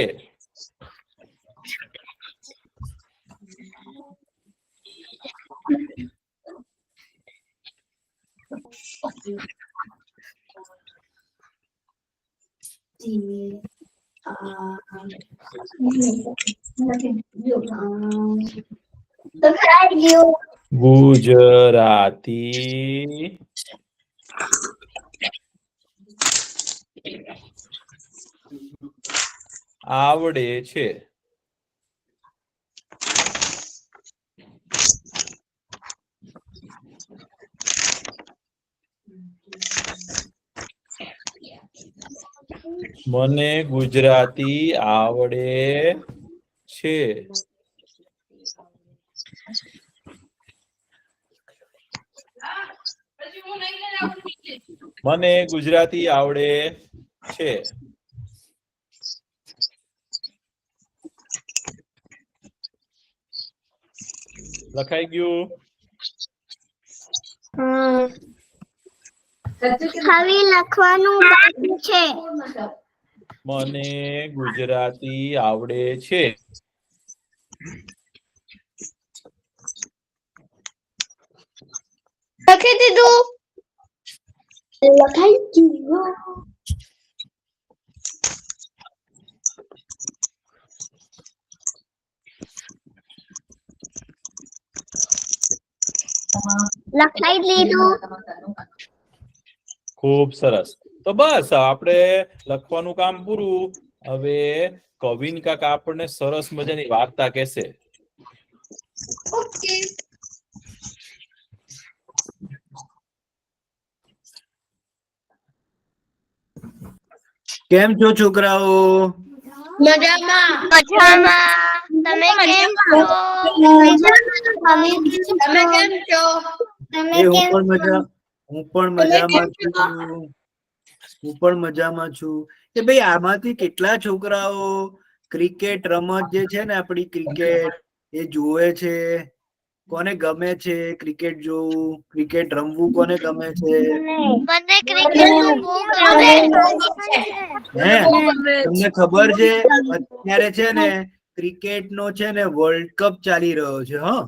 ગુજરાતી આવડે છે. મને ગુજરાતી આવડે છે. મને ગુજરાતી આવડે છે. લખાઈ ગયું? હવે લખવાનું બાકી છે. મને ગુજરાતી આવડે છે. લખી દીધું. લખાઈ ગયું. લખાઈ દીધું. ખૂબ સરસ. તો બસ આપણે લખવાનું કામ પૂરું. હવે કવિન કાકા આપણને સરસ મજાની વાર્તા કહેશે. ઓકે. કેમ છો છોકરાઓ? મજામાં. મજામાં. તમે કેમ છો? તમે કેમ છો? હું પણ મજામાં છું. કે ભાઈ આમાંથી કેટલા છોકરાઓ ક્રિકેટ રમત જે છે ને આપણી ક્રિકેટ એ જુએ છે? કોને ગમે છે ક્રિકેટ જોવું, ક્રિકેટ રમવું કોને ગમે છે? મને ક્રિકેટ તો બહુ ગમે. હે તમને ખબર છે અત્યારે છે ને ક્રિકેટ નો છે ને વર્લ્ડ કપ ચાલી રહ્યો છે? હા,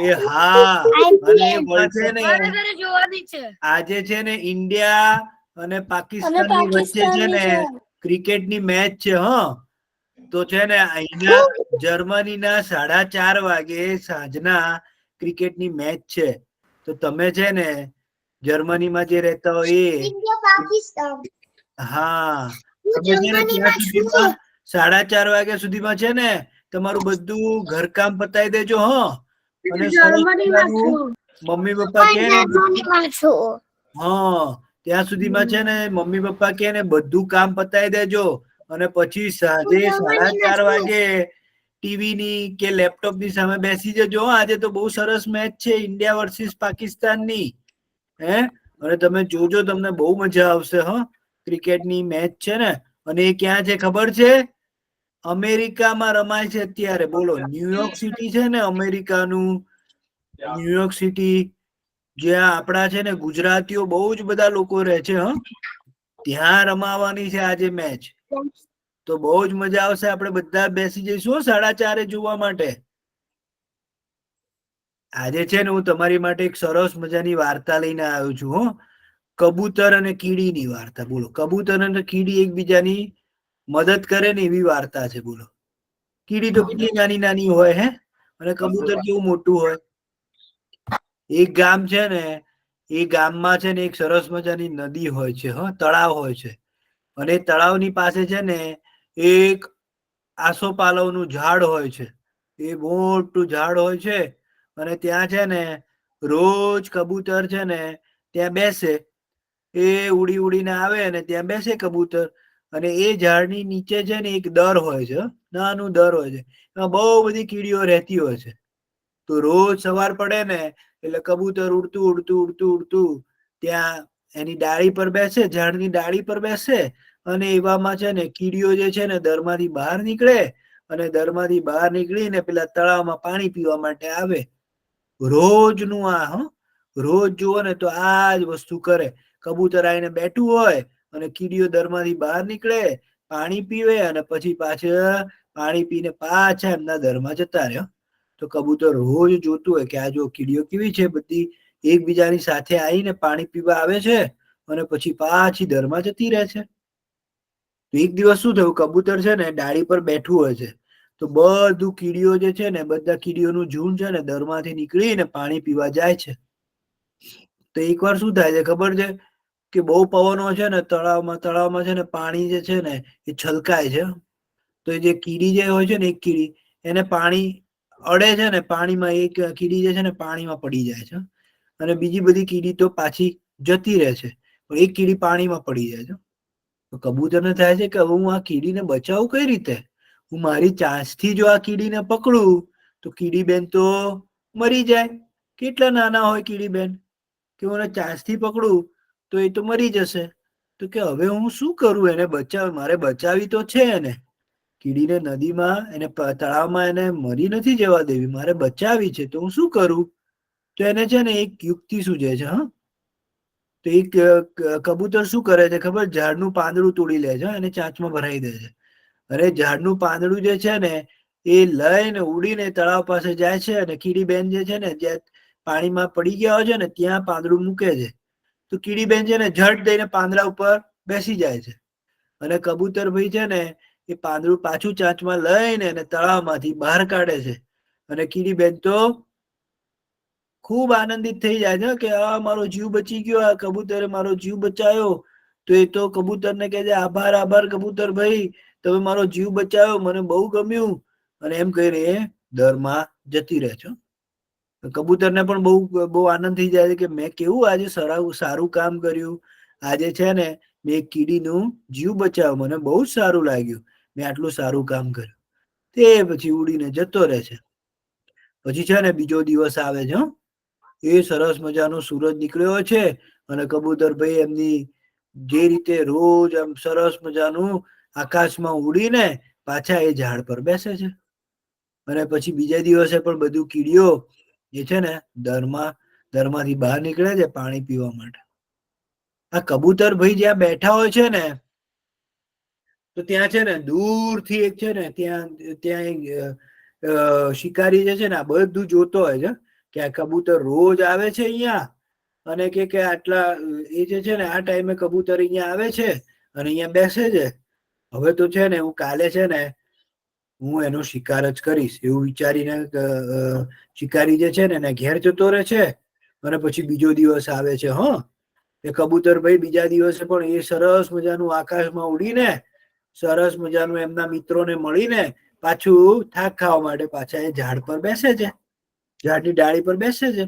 એ હા, અને એ વર્લ્ડ છે ને આજે છે ને ઇન્ડિયા અને પાકિસ્તાન ની વચ્ચે છે ને ક્રિકેટ ની મેચ છે. હા, તો છે ને અહીંયા જર્મની ના 4:30 વાગે સાંજના ક્રિકેટ ની મેચ છે. તો તમે છે ને જર્મનીમાં જે રહેતા હોય એ હા, તમે છે ને ત્યાં સુધીમાં 4:30 વાગ્યા સુધીમાં છે ને તમારું બધું ઘરકામ પતાવી દેજો. હા, અને સરસ મજાનું મમ્મી પપ્પા કે ને હા, ત્યાં સુધીમાં છે ને મમ્મી પપ્પા કે ને બધું કામ પતાવી દેજો, અને પછી સાંજે 4:30 વાગે ટીવી ની કે લેપટોપ ની સામે બેસી જજો. આજે તો બહુ સરસ મેચ છે ઇન્ડિયા વર્સિસ પાકિસ્તાન ની. હે, અને તમે જોજો, તમને બહુ મજા આવશે. હા, ક્રિકેટ ની મેચ છે ને, અને એ ક્યાં છે ખબર છે? અમેરિકામાં રમાય છે અત્યારે. બોલો, ન્યુયોર્ક સિટી છે ને અમેરિકાનું, ન્યુયોર્ક સિટી, જ્યાં આપણા છે ને ગુજરાતીઓ બહુ જ બધા લોકો રહે છે. હા, ત્યાં રમાવાની છે આજે મેચ. તો બહુ જ મજા આવશે. આપણે બધા બેસી જઈશું 4:30 જોવા માટે. આજે છે ને હું તમારી માટે એક સરસ મજાની વાર્તા લઈને આવ્યો છું. હો, કબૂતર અને કીડીની વાર્તા. બોલો, કબૂતર અને કીડી એકબીજાની મદદ કરે ને એવી વાર્તા છે. બોલો, કીડી તો કેટલી નાની નાની હોય, હે, અને કબૂતર કેવું મોટું હોય. એક ગામ છે ને, એ ગામમાં છે ને એક સરસ મજાની નદી હોય છે. હા, તળાવ હોય છે, અને તળાવની પાસે છે ને એક આસોપાલવનું ઝાડ હોય છે. એ મોટું ઝાડ હોય છે, અને ત્યાં છે ને રોજ કબૂતર છે ને ત્યાં બેસે. એ ઉડી ઉડીને આવે અને ત્યાં બેસે કબૂતર, અને એ ઝાડની નીચે છે ને એક દર હોય છે. નાનું દર હોય છે, એમાં બહુ બધી કીડીઓ રહેતી હોય છે. તો રોજ સવાર પડે ને એટલે કબૂતર ઉડતું ઉડતું ઉડતું ઉડતું ત્યાં એની ડાળી પર બેસે, ઝાડની ડાળી પર બેસે, અને એવામાં છે ને કીડીઓ જે છે ને દરમાંથી બહાર નીકળે, અને દરમાંથી બહાર નીકળીને પેલા તળાવમાં પાણી પીવા માટે આવે. રોજનું આ રોજ જુઓ ને તો આ જ વસ્તુ કરે. કબૂતર આવીને બેઠું હોય, અને કીડીઓ દરમાંથી બહાર નીકળે, પાણી પીવે, અને પછી પાછળ પાણી પીને પાછા એમના દરમાં જતા રહે. તો કબૂતર રોજ જોતું હોય કે આ જો કીડીઓ કેવી છે, બધી એકબીજાની સાથે આવીને પાણી પીવા આવે છે, અને પછી પાછી દરમાં જતી રહે છે. તો એક દિવસ શું થયું, કબૂતર છે ને ડાળી પર બેઠું હોય છે, તો બધું કીડીઓ જે છે ને બધા કીડીઓનું ઝુંડ છે ને દરમાંથી નીકળીને પાણી પીવા જાય છે. તો એકવાર શું થાય છે ખબર છે, કે બહુ પવન હોય છે ને તળાવમાં છે ને પાણી જે છે ને એ છલકાય છે. તો એ જે કીડી જે હોય છે ને એક કીડી, એને પાણી અડે છે ને, પાણીમાં એક કીડી જે છે ને પાણીમાં પડી જાય છે, અને બીજી બધી કીડી તો પાછી જતી રહે છે, પણ એક કીડી પાણીમાં પડી જાય છે. તો કબૂતરને થાય છે કે હવે હું આ કીડીને બચાવું કઈ રીતે? હું મારી ચાંચથી જો આ કીડીને પકડું તો કીડી બેન તો મરી જાય. કેટલા નાના હોય કીડી બેન, કે હું એને ચાંચથી પકડું તો એ તો મરી જશે. તો કે હવે હું શું કરું એને મારે બચાવી તો છે એને, કીડીને નદીમાં એને તળાવમાં એને મરી નથી જવા દેવી, મારે બચાવી છે, તો હું શું કરું? તો એને છે ને એક યુક્તિ સૂઝે છે. હા, તો એક કબૂતર શું કરે છે ખબર? ઝાડનું પાંદડું તોડી લે છે, એને ચાંચમાં ભરાઈ દે છે, અને ઝાડનું પાંદડું જે છે ને એ લઈને ઉડીને તળાવ પાસે જાય છે, અને કીડી બેન જે છે ને જ્યાં પાણીમાં પડી ગયા હોય છે ને ત્યાં પાંદડું મૂકે છે. તો કીડી બેન છે ને ઝટ દઈને પાંદડા ઉપર બેસી જાય છે, અને કબૂતર ભાઈ છે ને એ પાંદડું પાછું ચાંચમાં લઈને એને તળાવમાંથી બહાર કાઢે છે, અને કીડી બેન તો ખૂબ આનંદિત થઈ જાય છે કે આ મારો જીવ બચી ગયો, આ કબૂતરે મારો જીવ બચાવ્યો. તો એ તો કબૂતરને કહે છે આભાર આભાર કબૂતર ભાઈ, તમે મારો જીવ બચાવ્યો, મને બહુ ગમ્યું, અને એમ કહીને એ દરમાં જતી રહે છે. કબૂતરને પણ બહુ આનંદ થઈ જાય છે કે મેં કેવું આજે સારું કામ કર્યું. આજે છે ને મેં એક કીડીનું જીવ બચાવ્યો, મને બહુ જ સારું લાગ્યું, મેં આટલું સારું કામ કર્યું. તે પછી ઉડીને જતો રહે છે. પછી છે ને બીજો દિવસ આવે છે. એ સરસ મજાનો સૂરજ નીકળ્યો છે, અને કબૂતર ભાઈ એમની જે રીતે રોજ આમ સરસ મજાનું આકાશમાં ઉડીને પાછા એ ઝાડ પર બેસે છે. અને પછી બીજા દિવસે પણ બધું કીડીઓ જે છે ને દરમાંથી બહાર નીકળે છે પાણી પીવા માટે. આ કબૂતર ભાઈ જ્યાં બેઠા હોય છે ને તો ત્યાં છે ને દૂરથી એક છે ને ત્યાં શિકારી જે છે ને આ બધું જોતો હોય છે કે આ કબૂતર રોજ આવે છે અહીંયા અને કે આટલા એ જે છે ને આ ટાઈમે કબૂતર અહીંયા આવે છે અને અહીંયા બેસે છે. હવે તો છે ને હું કાલે છે ને હું એનો શિકાર જ કરીશ એવું વિચારીને શિકારી જે છે ને એને ઘેર જતો રહે છે. અને પછી બીજો દિવસ આવે છે. એ કબૂતર ભાઈ બીજા દિવસે પણ એ સરસ મજાનું આકાશમાં ઉડીને સરસ મજાનું એમના મિત્રોને મળીને પાછું થાક ખાવા માટે પાછા એ ઝાડ પર બેસે છે, ઝાડની ડાળી પર બેસે છે.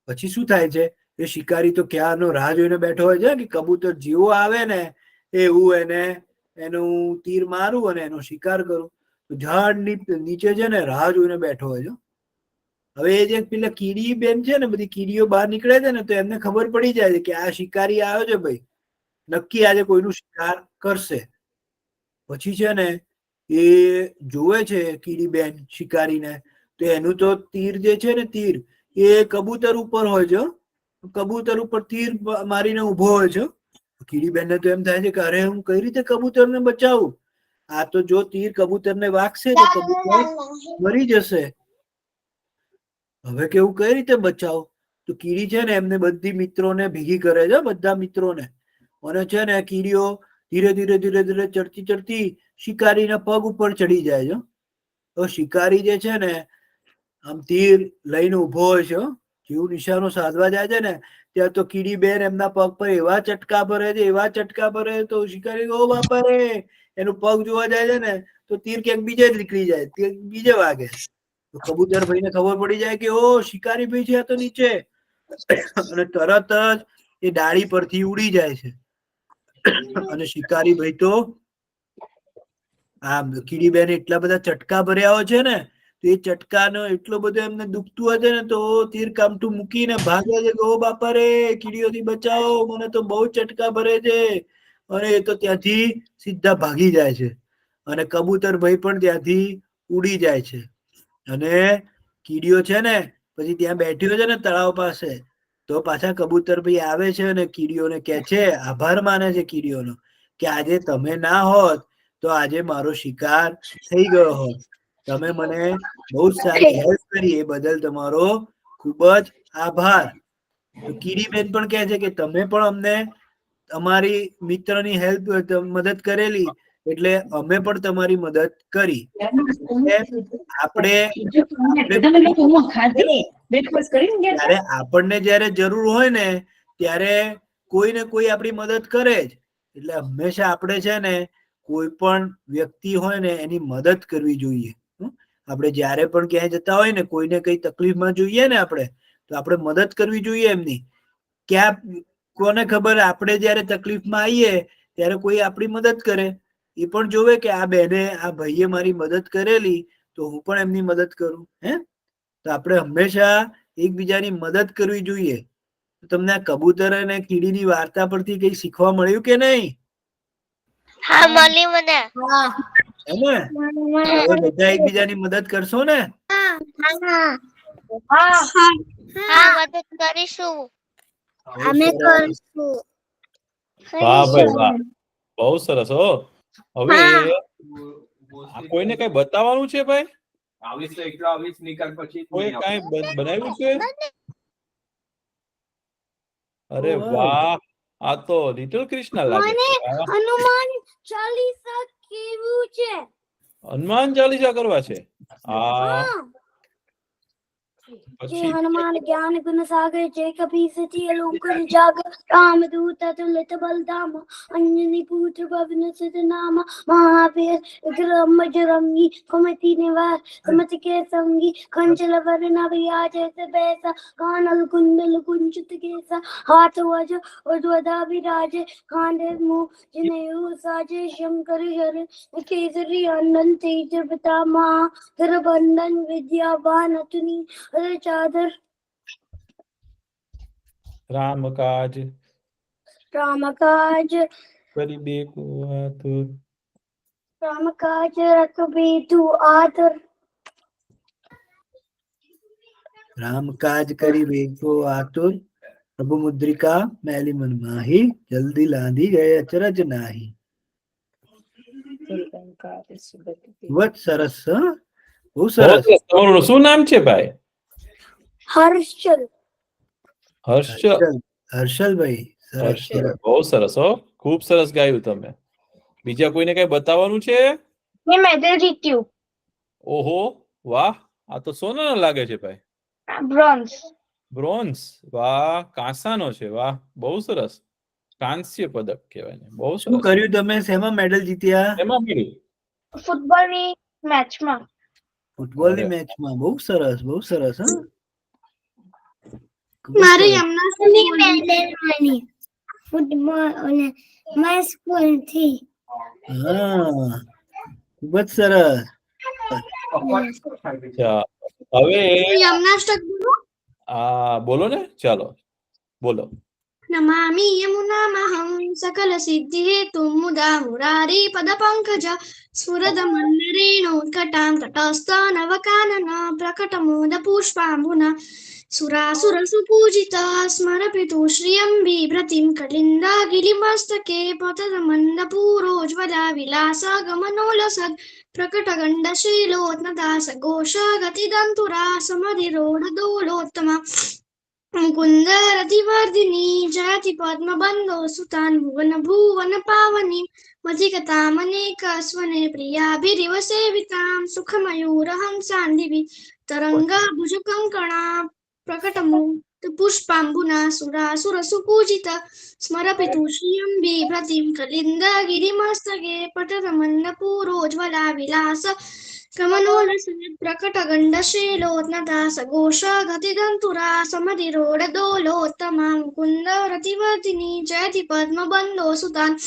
પછી શું થાય છે, એ શિકારી તો ક્યારનો રાહ જોઈને બેઠો હોય છે કે કબૂતર જેવો આવે ને એવું એનું તીર મારું અને એનો શિકાર કરું. તો ઝાડની નીચે છે ને રાહ જોઈને બેઠો હોય છે. હવે એ જે પેલા કીડી બેન છે ને બધી કીડીઓ બહાર નીકળે છે ને તો એમને ખબર પડી જાય છે કે આ શિકારી આવ્યો છે ભાઈ, નક્કી આજે કોઈનું શિકાર કરશે. પછી છે ને એ જોવે છે કીડી બેન શિકારીને તો એનું તો તીર જે છે ને તીર એ કબૂતર ઉપર હોય છે. કબૂતર ઉપર તીર મારીને ઉભો હોય છે. કીડી બેનને તો એમ થાય છે કે અરે હું કઈ રીતે કબૂતરને બચાવું, આ તો જો તીર કબૂતરને વાગશે તો કબૂતર મરી જશે. હવે કેવું કઈ રીતે બચાવ? તો કીડી છે ને એમને બધી મિત્રોને ભેગી કરે છે, બધા મિત્રોને. અને છે ને કીડીઓ ધીરે ધીરે ધીરે ધીરે ચડતી ચડતી શિકારીના પગ ઉપર ચડી જાય છે. તો શિકારી જે છે ને આમ તીર લઈને ઉભો હોય છે. જેવું નિશાનો સાધવા જાય છે ને ત્યાં તો કીડી બેન એમના પગ પર એવા ચટકા ભરે છે, એવા ચટકા ભરે તો શિકારી ઓ બાપા રે, એનું પગ જોવા જાય છે ને તો તીર ક્યાંક બીજે જ નીકળી જાય, બીજે વાગે. તો કબૂતર ભાઈને ખબર પડી જાય કે ઓ શિકારી ભાઈ છે આ તો નીચે, અને તરત જ એ ડાળી પરથી ઉડી જાય છે. અને શિકારી ભાઈ તો આ કીડી બેન એટલા બધા ચટકા ભર્યા હોય છે ને તો એ ચટકાનો એટલો બધો એમને દુખતું હોય છે ને તો તીર કામઠું મૂકીને ભાગે છે કે ઓ બાપા રે કીડીઓથી બચાવો, મને તો બહુ ચટકા ભરે છે. અને એ તો ત્યાંથી સીધા ભાગી જાય છે. અને કબૂતર ભાઈ પણ ત્યાંથી ઉડી જાય છે. અને કીડીઓ છે ને પછી ત્યાં બેઠ્યો છે ને તળાવ પાસે તો પાછા કબૂતર ભાઈ આવે છે અને કીડીઓને કહે છે, આભાર માને છે કીડીઓનો કે આજે તમે ના હોત તો આજે મારો શિકાર થઈ ગયો હોત. તમે મને બહુ સારી હેલ્પ કરી, એ બદલ તમારો ખૂબ જ આભાર. તો કીડી બેન પણ કહે છે કે તમે પણ અમને અમારી મિત્રની હેલ્પ મદદ કરેલી એટલે અમે પણ તમારી મદદ કરી. આપણને જયારે જરૂર હોય ને ત્યારે કોઈ ને કોઈ આપણી મદદ કરે જ. એટલે હંમેશા આપણે છે ને કોઈ પણ વ્યક્તિ હોય ને એની મદદ કરવી જોઈએ. આપણે જયારે પણ ક્યાંય જતા હોય ને કોઈને કઈ તકલીફમાં જોઈએ ને આપણે તો આપણે મદદ કરવી જોઈએ એમની. ક્યાં કોને ખબર આપણે જયારે તકલીફમાં આવીએ ત્યારે કોઈ આપણી મદદ કરે, એ પણ જોવે કે આ બેને આ ભાઈએ મારી મદદ કરેલી તો હું પણ એમની મદદ કરું. તો આપણે હંમેશા એકબીજાની મદદ કરવી જોઈએ. તમને આ કબૂતર અને કીડીની વાર્તા પરથી કઈ શીખવા મળ્યું કે નહીં? હા, મળી મને. હવે બધા એકબીજાની મદદ કરશો ને? હા, મદદ કરીશું. અમે કરશું. વાહ ભાઈ વાહ, બહુ સરસ. હો હવે કોઈને કઈ બતાવવાનું છે ભાઈ? કોઈ કઈ બનાવ્યું છે? અરે વાહ, આ તો લિટલ કૃષ્ણ લાગે છે. હનુમાન ચાલીસા કેવું છે? હનુમાન ચાલીસા કરવા છે. પછી હનુમાન જ્ઞાન ગુણ સાગર જય કપી સતી અલોકન જાગર રામ દૂત અતુલિત બલધામ અંજની પુત્ર પવન સુત નામ મહાવીર વિક્રમ બજરંगी कुमति निवार सुमति के संगी कंचन वरण विराज बेसा कानल कुंडल कुंचित केसा हाथ वज उद्वदा विराज कांधे मुख जनेऊ साजे शंकर हर केसरी आनंद तेज पितामह धर बंदन विद्यावान अतुनी चादर राम काज राम काज કરી બેકો આતુર. રામ કાજ રખબીધુ આતુર. રામ કાજ કરી બેઠો આતુર, પ્રભુ મુદ્રિકા મેલી મન માહી, જલ્દી લાંધી ગયે અચરજ નાહી. વત સરસ, હં? બહુ સરસ. તમારું શું નામ છે ભાઈ? હર્ષલ. હર્ષ. હર્ષલભાઈ, સરસ હર્ષ, સરસ. બહુ સરસ હો, ખૂબ સરસ ગાયું તમે. બીજા કોઈને કઈ બતાવવાનું છે? મેં મેડલ જીત્યું. ઓહો, વાહ, આ તો સોનાનો લાગે છે ભાઈ. બ્રોન્ઝ. બ્રોન્ઝ, વાહ, કાંસાનો છે, વાહ, બહુ સરસ. કાંસ્ય પદક કહેવાય ને, બહુ શું સરસ. કર્યું તમે? શેમાં મેડલ જીત્યા? એમાં મળ્યું. ફૂટબોલની મેચમાં. ફૂટબોલની અરે. મેચમાં. બહુ સરસ, બહુ સરસ, હં? મારે યમુનાસ્ટકની મેડલ મળી. ફૂટબોલ અને માય સ્કૂલથી. હા, ખૂબ જ સરસ. અચ્છા, હવે યમુનાસ્ટક બોલું? બોલો ને, ચાલો બોલો. નમામિ યમુનામહં સકલ સિદ્ધિ હેતું મુદા મુરારી પદ પંકજ સ્ફુરદ મંદરેણોત્કટાં તટસ્થનવકાનન પ્રકટમોદ પુષ્પાંબુના સુરાસુર સુપૂજિતા સ્મરપિતુ શ્રિયં બિભ્રતિં કલિન્દા ગિરિમસ્તકે પતત મંદપૂરોજ્વલા વિલાસ ગમનોલસદ પ્રકટગંડશીલોત્નદાસ ઘોષ ગતિદંતુરા સમધિરોઢદોલોત્તમા મુકુંદરતિवर्धिनी जयति पद्मबन्धो सुतान् भुवन भुवन पावनीं मधिकतामनेकस्वने प्रियाभिरिव सेवितां सुखमयूरहंसान्दिभिः तरङ्गाभुजकङ्कणा प्रकटमुक्तपुष्पाम्बुना सुरासुरसुपूजित स्मरपितु श्रियं बिभ्रतिं कलिन्दगिरिमस्तके पटतमन्नपूरोज्ज्वला विलास प्रकटगण्डशीलोत्नदा सघोष गतिदन्तुरा समधिरोढदोलोत्तमा मुकुन्दरतिवर्धिनी जयति पद्मबन्धो सुतान्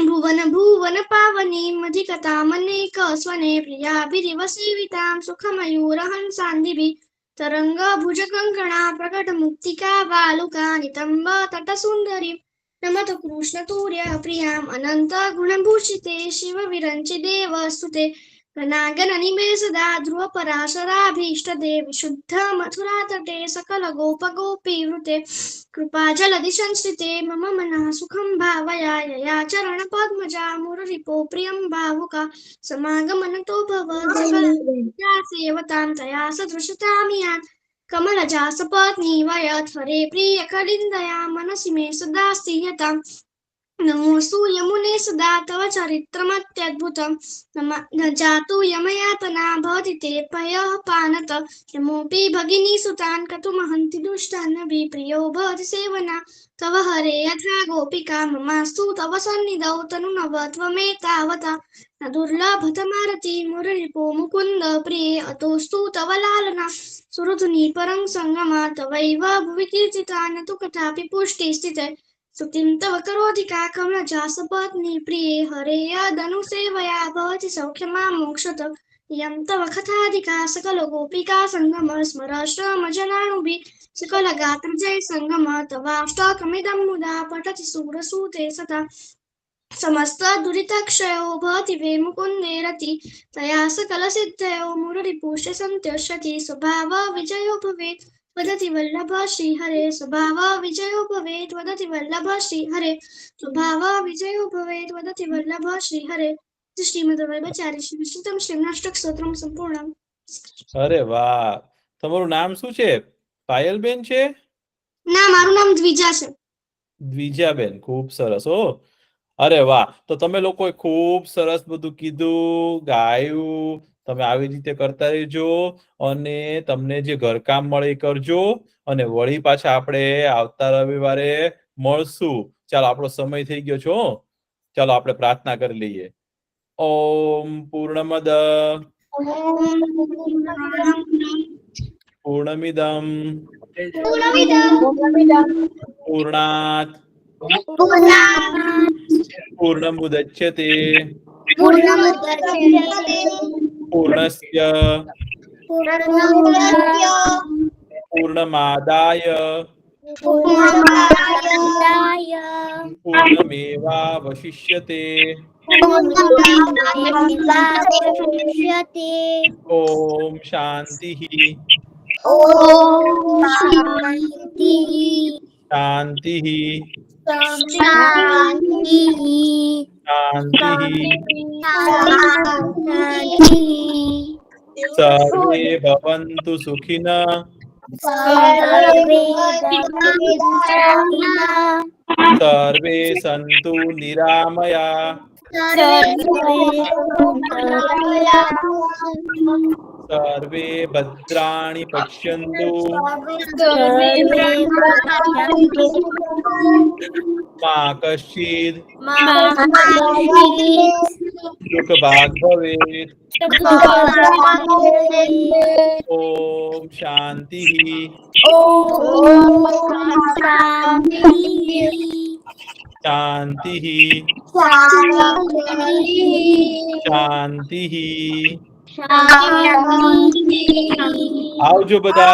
भुवन भुवन पावनीं मधिकतामनेकस्वने प्रियाभिरिव सेवितां सुखमयूरहंसान्दिभिः तरङ्गभुजकङ्कणा प्रकटमुक्तिका वालुका नितम्ब तटसुन्दरीं नमत कृष्णतूर्य प्रियाम् अनन्तगुणभूषिते शिवविरञ्चिदेवस्तुते गणागणनिमे सदा ध्रुवपराशराभीष्टदे विशुद्ध मथुरातटे सकल गोपगोपीवृते कृपाजलधि संस्थिते मम मनः सुखं भावया यया चरणपद्मजा मुररिपो प्रियं भावुका समागमनतो भवद्या सेवतां तया सदृशतां यात् कमलजा सपत्नी वयत् हरे प्रियकलिन्दया मनसि मे सदा स्थियताम् नमोऽस्तु यमुने सदा तव चरित्रमत्यद्भुतं न जातु यमयातना भवति ते पयः पानत यमोऽपि भगिनीसुतान् कतुमहन्ति दुष्टान् विप्रियो भवति सेवना तव हरे यथा गोपिका ममास्तु तव सन्निधौ तनुनवत्वमेतावता न दुर्लभतमारति मुररिपो मुकुन्द प्रिये अतोऽस्तु तव लालना सुरधुनी परं सङ्गमा तवैव भुवि कीर्तिता न तु कथापि पुष्टिस्थिते स्तुतिं तव करोति का कमलजा सपत्नी प्रिये हरे यदनुसेवया भवति सौख्यमा मोक्षत यं तव कथाधिका सकल गोपिका सङ्गम स्मरश्रमजनानुभिः सकल गात्र जय सङ्गम तवाष्टकमिदं मुदा पठति सुरसूते सदा समस्त दुरितक्षयो भवति वे मुकुन्दे रति तया सकल सिद्धयो मुररिपुष्य सन्त्यष्यति स्वभाव विजयो भवेत् वदति वल्लभ श्रीहरे स्वभाव विजयो भवेत् वदति वल्लभ श्रीहरे स्वभाव विजयो भवेत् वदति वल्लभ श्रीहरे श्रीमद्वल्लभाचार्य श्री विष्णुतम श्रीनाष्टक स्तोत्रम संपूर्णम. અરે વાહ, તમારું નામ શું છે? પાયલબેન છે? ના, મારું નામ દ્વિજા છે. દ્વિજાબેન, ખૂબ સરસ હો. અરે વાહ, તો તમે લોકોએ ખૂબ સરસ બધું કીધું, ગાયું. તમે આવી રીતે કરતા રહેજો અને તમને જે ઘરકામ મળે એ કરજો અને વળી પાછા આપણે આવતા રવિવારે મળશું. ચાલો, આપણો સમય થઈ ગયો છે. ચાલો આપણે પ્રાર્થના કરી લઈએ. ઓમ પૂર્ણમદ પૂર્ણમિદં પૂર્ણાત પૂર્ણમુદચ્યતે પૂર્ણસ્ય પૂર્ણમાદાય पूर्णमादाय पूर्णमेवावशिष्यते पूर्णमेवावशिष्यते ओम शांति ॐ शान्तिः शांति शान्तिः शांति शान्तिः सर्वे भवन्तु सुखिनः सर्वे भवन्तु सुखिनः सर्वे सन्तु निरामया सर्वे भद्राणि पश्यन्तु मा कश्चित् दुःखभाग् भवेत् ओम शांति शांति शांति आवजो बधा।